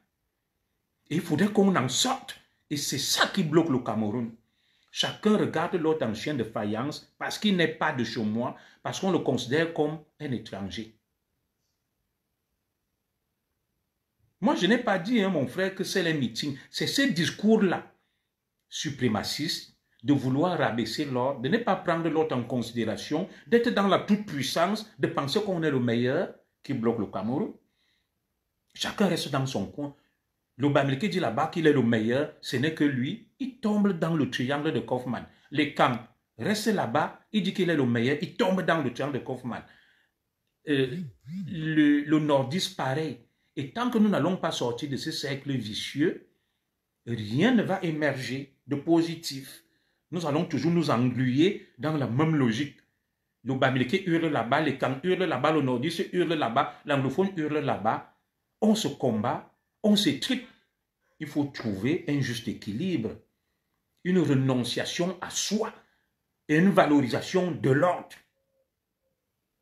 Et il faudrait qu'on en sorte. Et c'est ça qui bloque le Cameroun. Chacun regarde l'autre en chien de faïence parce qu'il n'est pas de chez moi, parce qu'on le considère comme un étranger. Moi, je n'ai pas dit, mon frère, que c'est les meetings. C'est ce discours-là, suprémaciste, de vouloir rabaisser l'autre, de ne pas prendre l'autre en considération, d'être dans la toute-puissance, de penser qu'on est le meilleur, qui bloque le Cameroun. Chacun reste dans son coin. Le Bamileke dit là-bas qu'il est le meilleur, ce n'est que lui. Il tombe dans le triangle de Kaufman. Les camps restent là-bas, il dit qu'il est le meilleur, il tombe dans le triangle de Kaufman. Le nordiste, pareil. Et tant que nous n'allons pas sortir de ce cercle vicieux, rien ne va émerger de positif. Nous allons toujours nous engluer dans la même logique. Le Bamileke hurle là-bas, les camps hurlent là-bas, le nordiste hurle là-bas, l'anglophone hurle là-bas. On se combat, on s'étripe. Il faut trouver un juste équilibre, une renonciation à soi et une valorisation de l'autre.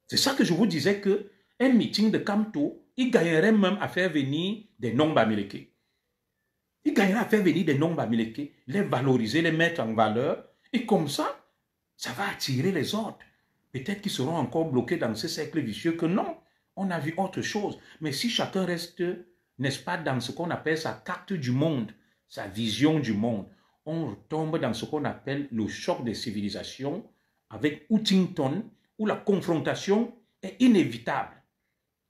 C'est ça que je vous disais qu'un meeting de Kamto, il gagnerait même à faire venir des non-Bamileke. Il gagnerait à faire venir des non-Bamileke, les valoriser, les mettre en valeur, et comme ça, ça va attirer les autres. Peut-être qu'ils seront encore bloqués dans ce cercle vicieux que non, on a vu autre chose. Mais si chacun reste, n'est-ce pas, dans ce qu'on appelle sa carte du monde, sa vision du monde, on retombe dans ce qu'on appelle le choc des civilisations avec Huntington, où la confrontation est inévitable.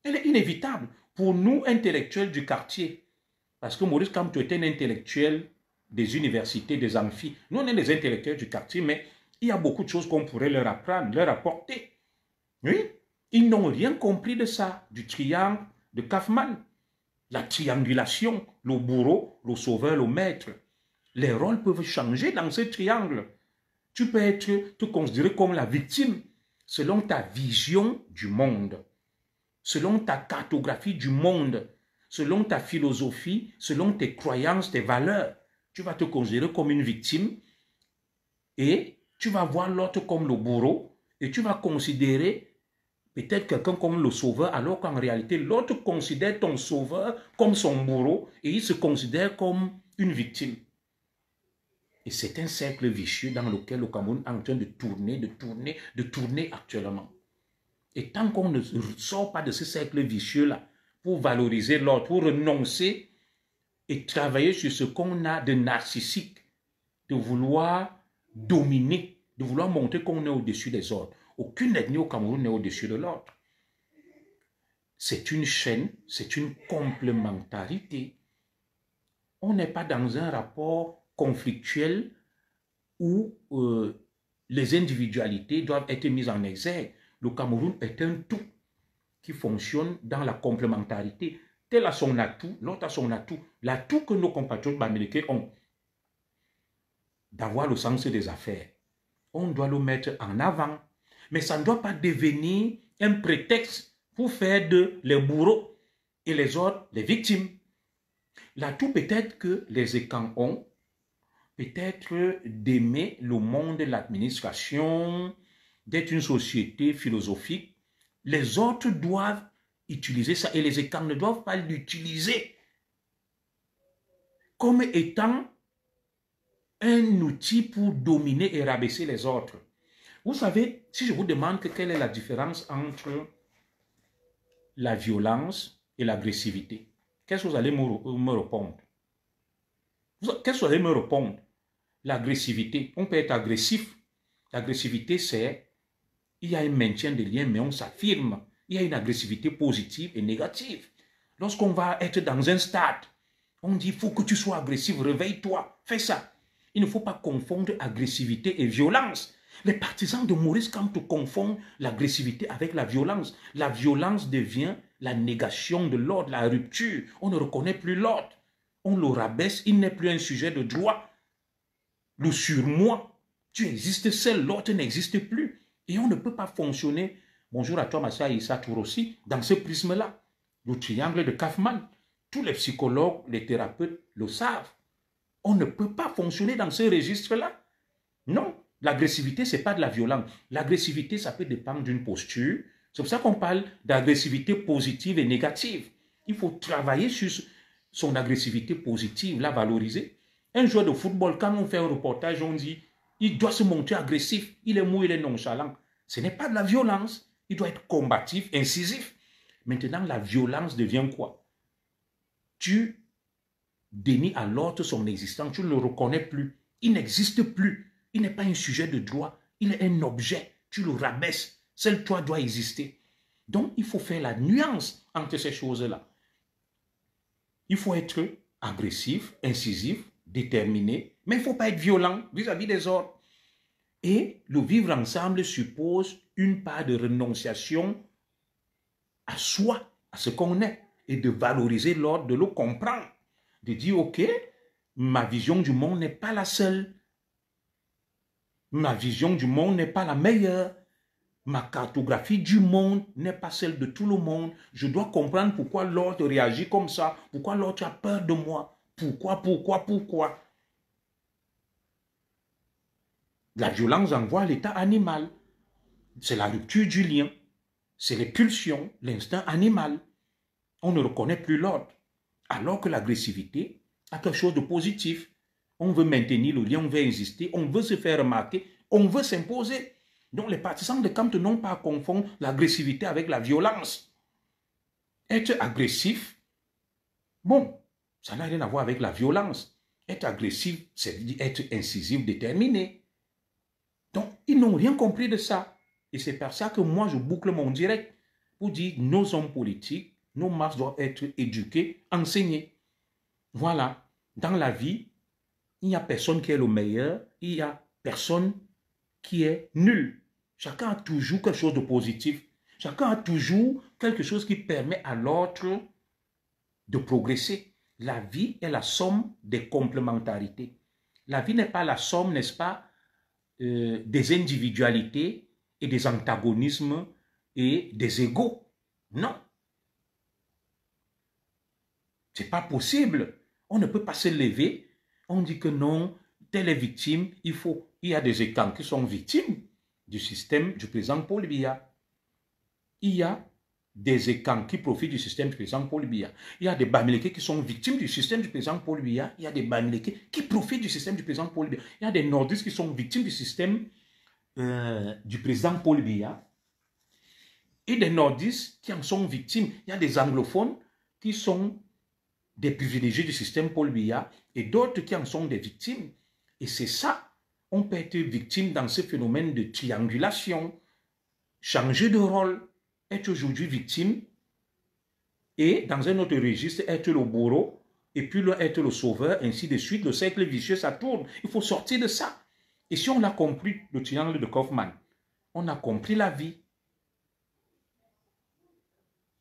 Elle est inévitable pour nous, intellectuels du quartier. Parce que Maurice Kamto était un intellectuel des universités, des amphis. Nous, on est des intellectuels du quartier, mais il y a beaucoup de choses qu'on pourrait leur apprendre, leur apporter. Oui, ils n'ont rien compris de ça, du triangle de Kaufman. La triangulation, le bourreau, le sauveur, le maître. Les rôles peuvent changer dans ce triangle. Tu peux te considérer comme la victime selon ta vision du monde, selon ta cartographie du monde, selon ta philosophie, selon tes croyances, tes valeurs. Tu vas te considérer comme une victime et tu vas voir l'autre comme le bourreau et tu vas considérer peut-être quelqu'un comme le sauveur, alors qu'en réalité, l'autre considère ton sauveur comme son bourreau et il se considère comme une victime. Et c'est un cercle vicieux dans lequel le Cameroun est en train de tourner actuellement. Et tant qu'on ne sort pas de ce cercle vicieux-là, pour valoriser l'autre, pour renoncer et travailler sur ce qu'on a de narcissique, de vouloir dominer, de vouloir montrer qu'on est au-dessus des autres. Aucune ethnie au Cameroun n'est au-dessus de l'autre. C'est une chaîne, c'est une complémentarité. On n'est pas dans un rapport conflictuel où les individualités doivent être mises en exergue. Le Cameroun est un tout qui fonctionne dans la complémentarité. Tel a son atout, l'autre a son atout. L'atout que nos compatriotes bamileke ont, d'avoir le sens des affaires, on doit le mettre en avant. Mais ça ne doit pas devenir un prétexte pour faire de les bourreaux et les autres les victimes. L'atout peut-être que les écans ont, peut-être d'aimer le monde de l'administration, d'être une société philosophique. Les autres doivent utiliser ça et les écans ne doivent pas l'utiliser comme étant un outil pour dominer et rabaisser les autres. Vous savez, si je vous demande quelle est la différence entre la violence et l'agressivité, qu'est-ce que vous allez me répondre? Qu'est-ce que vous allez me répondre? L'agressivité, on peut être agressif. L'agressivité, c'est, il y a un maintien des liens, mais on s'affirme. Il y a une agressivité positive et négative. Lorsqu'on va être dans un stade, on dit, il faut que tu sois agressif, réveille-toi, fais ça. Il ne faut pas confondre agressivité et violence. Les partisans de Maurice Kamto confondent l'agressivité avec la violence. La violence devient la négation de l'ordre, la rupture. On ne reconnaît plus l'ordre. On le rabaisse, il n'est plus un sujet de droit. Le surmoi, tu existes seul, l'autre n'existe plus. Et on ne peut pas fonctionner, bonjour à toi Massa Issa Tourossi, dans ce prisme-là. Le triangle de Kaufman. Tous les psychologues, les thérapeutes le savent. On ne peut pas fonctionner dans ce registre-là. Non, l'agressivité, ce n'est pas de la violence. L'agressivité, ça peut dépendre d'une posture. C'est pour ça qu'on parle d'agressivité positive et négative. Il faut travailler sur son agressivité positive, la valoriser. Un joueur de football, quand on fait un reportage, on dit il doit se montrer agressif, il est mou, il est nonchalant. Ce n'est pas de la violence. Il doit être combatif, incisif. Maintenant, la violence devient quoi? Tu dénies à l'autre son existence, tu ne le reconnais plus. Il n'existe plus. Il n'est pas un sujet de droit, il est un objet. Tu le rabaisses. Seul toi doit exister. Donc, il faut faire la nuance entre ces choses-là. Il faut être agressif, incisif, déterminé, mais il ne faut pas être violent vis-à-vis des autres. Et le vivre ensemble suppose une part de renonciation à soi, à ce qu'on est, et de valoriser l'autre, de le comprendre, de dire, ok, ma vision du monde n'est pas la seule, ma vision du monde n'est pas la meilleure, ma cartographie du monde n'est pas celle de tout le monde, je dois comprendre pourquoi l'autre réagit comme ça, pourquoi l'autre a peur de moi, pourquoi. La violence envoie l'état animal, c'est la rupture du lien, c'est les pulsions, l'instinct animal. On ne reconnaît plus l'autre. Alors que l'agressivité a quelque chose de positif. On veut maintenir le lien, on veut exister, on veut se faire remarquer, on veut s'imposer. Donc les partisans de Kant n'ont pas à confondre l'agressivité avec la violence. Être agressif, bon, ça n'a rien à voir avec la violence. Être agressif, c'est être incisif, déterminé. Donc, ils n'ont rien compris de ça. Et c'est par ça que moi, je boucle mon direct pour dire nos hommes politiques, nos masses doivent être éduqués, enseignés. Voilà. Dans la vie, il n'y a personne qui est le meilleur, il n'y a personne qui est nul. Chacun a toujours quelque chose de positif. Chacun a toujours quelque chose qui permet à l'autre de progresser. La vie est la somme des complémentarités. La vie n'est pas la somme, n'est-ce pas, des individualités et des antagonismes et des égos. Non. C'est pas possible. On ne peut pas se lever. On dit que non, telle est victime. Il y a des écans qui sont victimes du système du président Paul Biya. Il y a des écans qui profitent du système du président Paul Biya. Il y a des Bamileke qui sont victimes du système du président Paul Biya. Il y a des Bamileke qui profitent du système du président Paul Biya. Il y a des nordistes qui sont victimes du système du président Paul Biya. Et des nordistes qui en sont victimes. Il y a des anglophones qui sont des privilégiés du système Paul Biya et d'autres qui en sont des victimes. Et c'est ça, on peut être victime dans ce phénomène de triangulation, changer de rôle, être aujourd'hui victime et dans un autre registre, être le bourreau et puis être le sauveur, ainsi de suite. Le cercle vicieux, ça tourne. Il faut sortir de ça. Et si on a compris le triangle de Kaufman, on a compris la vie.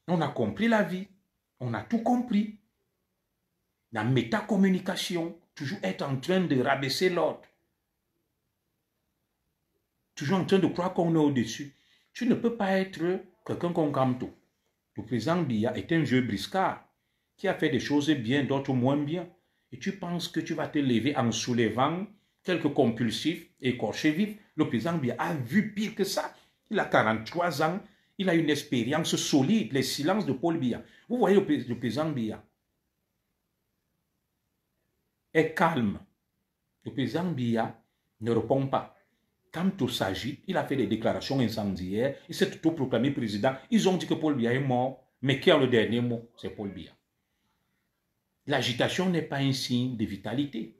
On a compris la vie. On a tout compris. La métacommunication, toujours être en train de rabaisser l'autre. Toujours en train de croire qu'on est au-dessus. Tu ne peux pas être quelqu'un comme Kamto. Le président Biya est un vieux briscard qui a fait des choses bien, d'autres moins bien. Et tu penses que tu vas te lever en soulevant quelques compulsifs et écorchés vifs. Le président Biya a vu pire que ça. Il a 43 ans. Il a une expérience solide, les silences de Paul Biya. Vous voyez le président Biya est calme. Le président Biya ne répond pas. Quand il s'agit, il a fait des déclarations incendiaires, il s'est tout proclamé président. Ils ont dit que Paul Biya est mort, mais qui a le dernier mot? C'est Paul Biya. L'agitation n'est pas un signe de vitalité.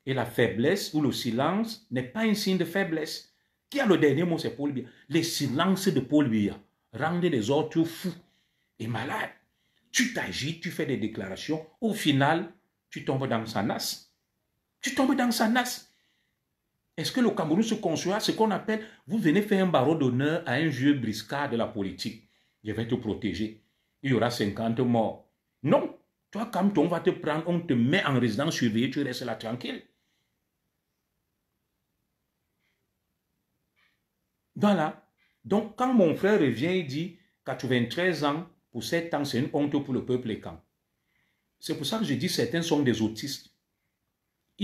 Et la faiblesse ou le silence n'est pas un signe de faiblesse. Qui a le dernier mot? C'est Paul Biya. Les silences de Paul Biya rendent les autres fous et malades. Tu t'agites, tu fais des déclarations, au final, tu tombes dans sa nasse. Tu tombes dans sa nasse. Est-ce que le Cameroun se construira ce qu'on appelle, vous venez faire un barreau d'honneur à un vieux briscard de la politique. Je vais te protéger. Il y aura 50 morts. Non. Toi, quand on va te prendre, on te met en résidence surveillée, tu restes là tranquille. Voilà. Donc, quand mon frère revient, il dit 93 ans, pour 7 ans, c'est une honte pour le peuple écan. C'est pour ça que je dis certains sont des autistes.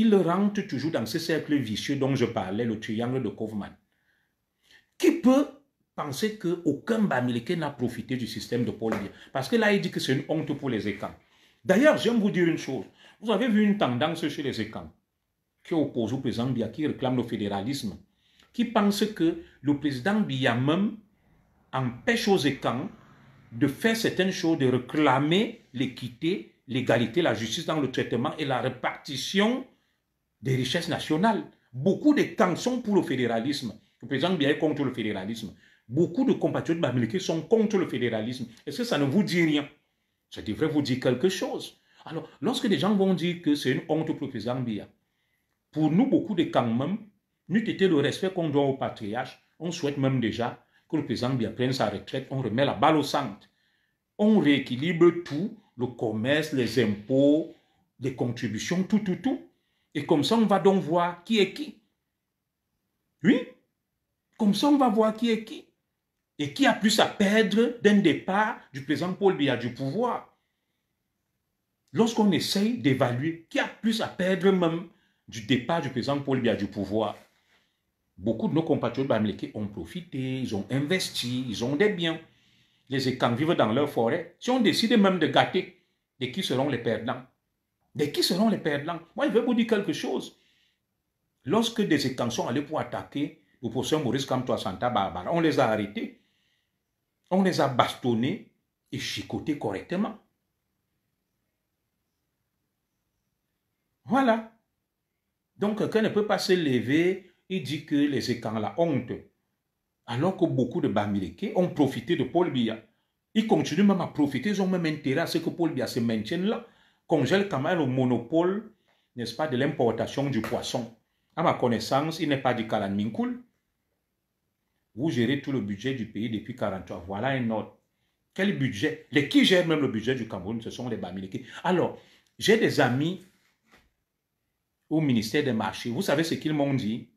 il rentre toujours dans ce cercle vicieux dont je parlais, le triangle de Kaufmann. Qui peut penser qu'aucun Bamileke n'a profité du système de Paul Biya? Parce que là, il dit que c'est une honte pour les Ekans. D'ailleurs, j'aime vous dire une chose. Vous avez vu une tendance chez les Ekans qui oppose au président Biya, qui réclame le fédéralisme, qui pense que le président Biya même empêche aux Ekans de faire certaines choses, de réclamer l'équité, l'égalité, la justice dans le traitement et la répartition des richesses nationales. Beaucoup d'Ekans sont pour le fédéralisme. Le président Biya est contre le fédéralisme. Beaucoup de compatriotes Bamileke sont contre le fédéralisme. Est-ce que ça ne vous dit rien? Ça devrait vous dire quelque chose. Alors, lorsque des gens vont dire que c'est une honte pour le président Biya, pour nous, beaucoup d'Ekans même, n'eût été le respect qu'on doit au patriarche, on souhaite même déjà que le président Biya prenne sa retraite, on remet la balle au centre. On rééquilibre tout, le commerce, les impôts, les contributions, tout. Et comme ça, on va donc voir qui est qui. Oui, comme ça, on va voir qui est qui. Et qui a plus à perdre d'un départ du président Paul Biya du pouvoir. Lorsqu'on essaye d'évaluer qui a plus à perdre même du départ du président Paul Biya du pouvoir, beaucoup de nos compatriotes Bamileke ont profité, ils ont investi, ils ont des biens. Les Ekans vivent dans leur forêt. Si on décide même de gâter, de qui seront les perdants? De qui seront les perdants? Moi, je vais vous dire quelque chose. Lorsque des Ekans sont allés pour attaquer le professeur Maurice Kamto à Santa Barbara, on les a arrêtés, on les a bastonnés et chicotés correctement. Voilà. Donc, quelqu'un ne peut pas se lever et dire que les Ekans ont la honte. Alors que beaucoup de Bamileke ont profité de Paul Biya. Ils continuent même à profiter, ils ont même intérêt à ce que Paul Biya se maintienne là. Congèle quand même le monopole, n'est-ce pas, de l'importation du poisson. À ma connaissance, il n'est pas du Kalan Minkoul. Vous gérez tout le budget du pays depuis 43. Voilà un autre. Quel budget? Les qui gèrent même le budget du Cameroun, ce sont les Bamileke. Alors, j'ai des amis au ministère des marchés. Vous savez ce qu'ils m'ont dit?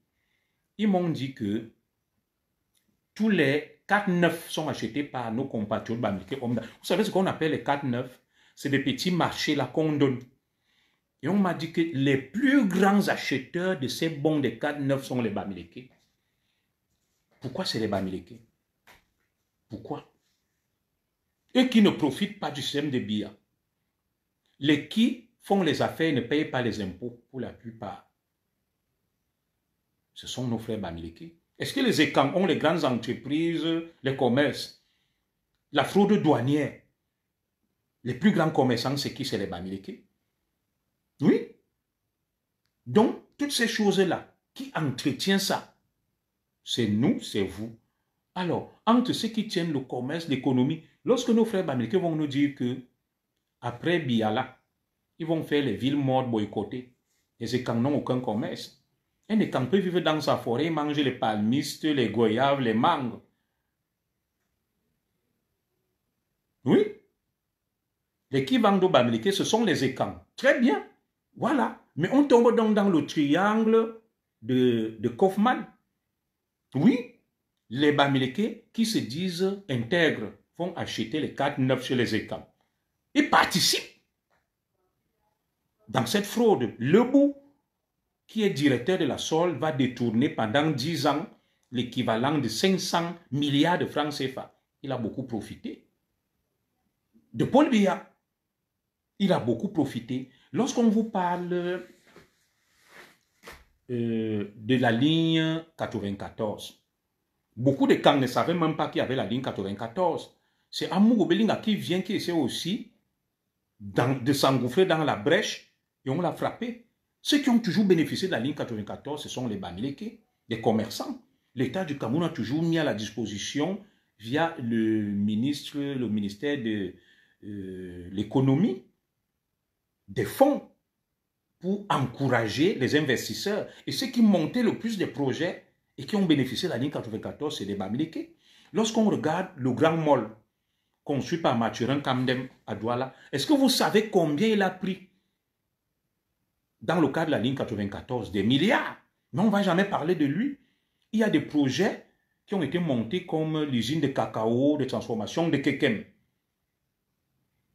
Ils m'ont dit que tous les 4-9 sont achetés par nos compatriotes Bamileke. Vous savez ce qu'on appelle les 4-9? C'est des petits marchés là qu'on donne. Et on m'a dit que les plus grands acheteurs de ces bons des 4-9 sont les Bamileke. Pourquoi c'est les Bamileke? Pourquoi? Eux qui ne profitent pas du système de Biya. Les qui font les affaires ne payent pas les impôts pour la plupart. Ce sont nos frères Bamileke. Est-ce que les Ekans ont les grandes entreprises, les commerces, la fraude douanière? Les plus grands commerçants, c'est qui? C'est les Bamileke. Oui. Donc, toutes ces choses-là, qui entretiennent ça? C'est nous, c'est vous. Alors, entre ceux qui tiennent le commerce, l'économie, lorsque nos frères Bamileke vont nous dire que après Biya, ils vont faire les villes mortes boycottées, les Ekans n'ont aucun commerce. Un Ekan peut vivre dans sa forêt, manger les palmistes, les goyaves, les mangues. Oui. Les qui vendent au Bamileke, ce sont les Ekans. Très bien. Voilà. Mais on tombe donc dans le triangle de Kaufmann. Oui. Les Bamileke qui se disent intègres vont acheter les 4-9 chez les Ekans. Ils participent dans cette fraude. Le bout, qui est directeur de la SOL, va détourner pendant 10 ans l'équivalent de 500 milliards de francs CFA. Il a beaucoup profité. De Paul Biya, il a beaucoup profité. Lorsqu'on vous parle de la ligne 94, beaucoup de camps ne savaient même pas qu'il y avait la ligne 94. C'est Amour Obelinga qui vient, qui essaie aussi de s'engouffrer dans la brèche et on l'a frappé. Ceux qui ont toujours bénéficié de la ligne 94, ce sont les Bamileke, les commerçants. L'État du Cameroun a toujours mis à la disposition, via le ministère de l'économie, des fonds pour encourager les investisseurs. Et ceux qui montaient le plus de projets et qui ont bénéficié de la ligne 94, c'est les Bamileke. Lorsqu'on regarde le Grand Mall, conçu par Mathurin Kamdem à Douala, est-ce que vous savez combien il a pris? Dans le cadre de la ligne 94, des milliards. Mais on ne va jamais parler de lui. Il y a des projets qui ont été montés comme l'usine de cacao, de transformation de Kekem.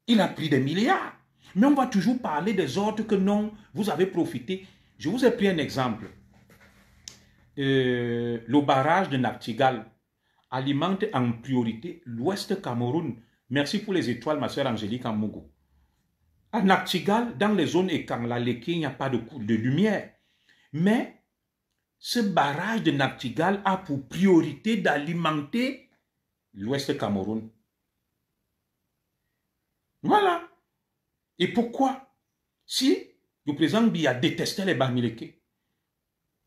Il a pris des milliards. Mais on va toujours parler des autres que non, vous avez profité. Je vous ai pris un exemple. Le barrage de Nachtigal alimente en priorité l'Ouest Cameroun. Merci pour les étoiles, ma soeur Angélique Amougou. À Nachtigal, dans les zones Ekang-Laleke, il n'y a pas de lumière. Mais ce barrage de Nachtigal a pour priorité d'alimenter l'Ouest Cameroun. Voilà. Et pourquoi? Si le président Biya détestait les Bamileke,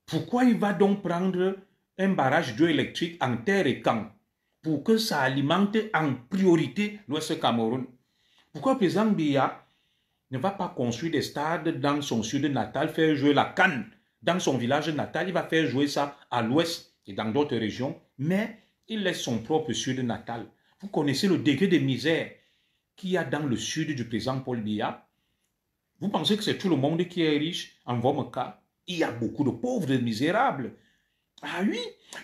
pourquoi il va donc prendre un barrage d'eau électrique en terre et camp pour que ça alimente en priorité l'Ouest Cameroun? Pourquoi le président Biya ne va pas construire des stades dans son sud natal, faire jouer la CAN dans son village natal? Il va faire jouer ça à l'ouest et dans d'autres régions, mais il laisse son propre sud natal. Vous connaissez le degré de misère qu'il y a dans le sud du président Paul Biya? Vous pensez que c'est tout le monde qui est riche en votre cas? Il y a beaucoup de pauvres, de misérables. Ah oui.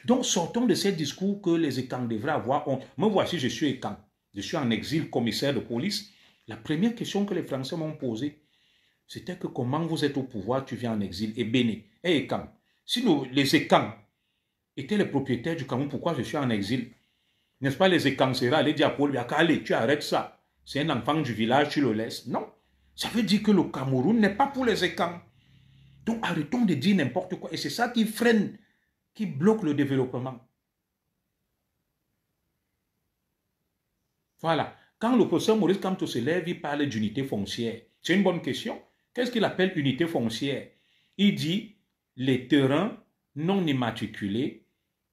Donc sortons de ces discours que les Ekang devraient avoir. Me voici, je suis Ekang. Je suis en exil, commissaire de police. La première question que les Français m'ont posée, c'était que comment vous êtes au pouvoir, tu viens en exil. Et Béné, et Ekang. Si les Ekang étaient les propriétaires du Cameroun, pourquoi je suis en exil? N'est-ce pas, les Ekang seraient allés dire à Paul Biya, allez, tu arrêtes ça. C'est un enfant du village, tu le laisses. Non. Ça veut dire que le Cameroun n'est pas pour les Ekang. Donc arrêtons de dire n'importe quoi. Et c'est ça qui freine, qui bloque le développement. Voilà. Quand le professeur Maurice Kamto se lève, il parle d'unité foncière. C'est une bonne question. Qu'est-ce qu'il appelle unité foncière? Il dit les terrains non immatriculés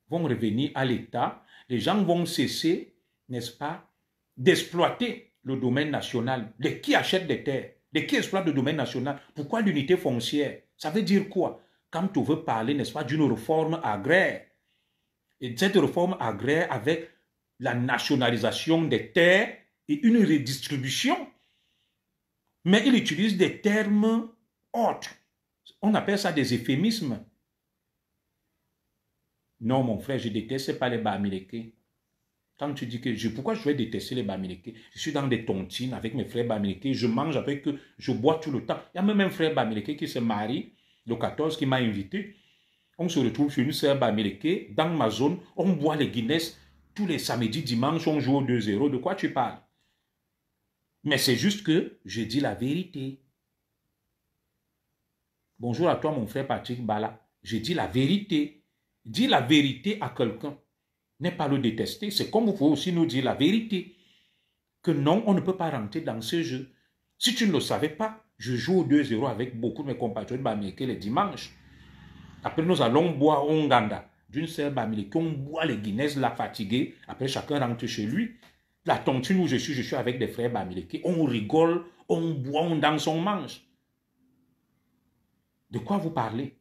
vont revenir à l'État. Les gens vont cesser, n'est-ce pas, d'exploiter le domaine national. De qui achète des terres? De qui exploite le domaine national? Pourquoi l'unité foncière? Ça veut dire quoi? Quand on veut parler, n'est-ce pas, d'une réforme agraire. Et cette réforme agraire avec la nationalisation des terres et une redistribution. Mais il utilise des termes autres. On appelle ça des euphémismes. Non, mon frère, je ne déteste pas les Bamileke. Quand tu dis que pourquoi je vais détester les Bamileke? Je suis dans des tontines avec mes frères Bamileke, je mange avec eux, je bois tout le temps. Il y a même un frère Bamileke qui se marie, le 14, qui m'a invité. On se retrouve chez une sœur Bamileke, dans ma zone, on boit les Guinness tous les samedis, dimanches, on joue au 2-0. De quoi tu parles? Mais c'est juste que je dis la vérité. Bonjour à toi, mon frère Patrick Bala. Je dis la vérité. Dis la vérité à quelqu'un. N'est pas le détester. C'est comme vous pouvez aussi nous dire la vérité. Que non, on ne peut pas rentrer dans ce jeu. Si tu ne le savais pas, je joue au 2-0 avec beaucoup de mes compatriotes Bamileke les dimanches. Après, nous allons boire au Nganda d'une sœur Bamileke. On boit les Guinness, la fatiguée. Après, chacun rentre chez lui. La tontine où je suis avec des frères Bamileke. On rigole, on boit, on danse, on mange. De quoi vous parlez?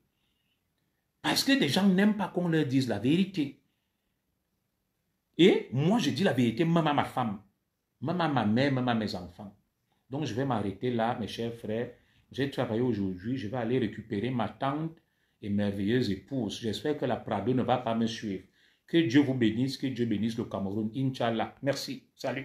Parce que des gens n'aiment pas qu'on leur dise la vérité. Et moi, je dis la vérité, même à ma femme, même à ma mère, même à mes enfants. Donc, je vais m'arrêter là, mes chers frères. J'ai travaillé aujourd'hui, je vais aller récupérer ma tante et merveilleuse épouse. J'espère que la Prado ne va pas me suivre. Que Dieu vous bénisse, que Dieu bénisse le Cameroun. Inch'Allah. Merci. Salut.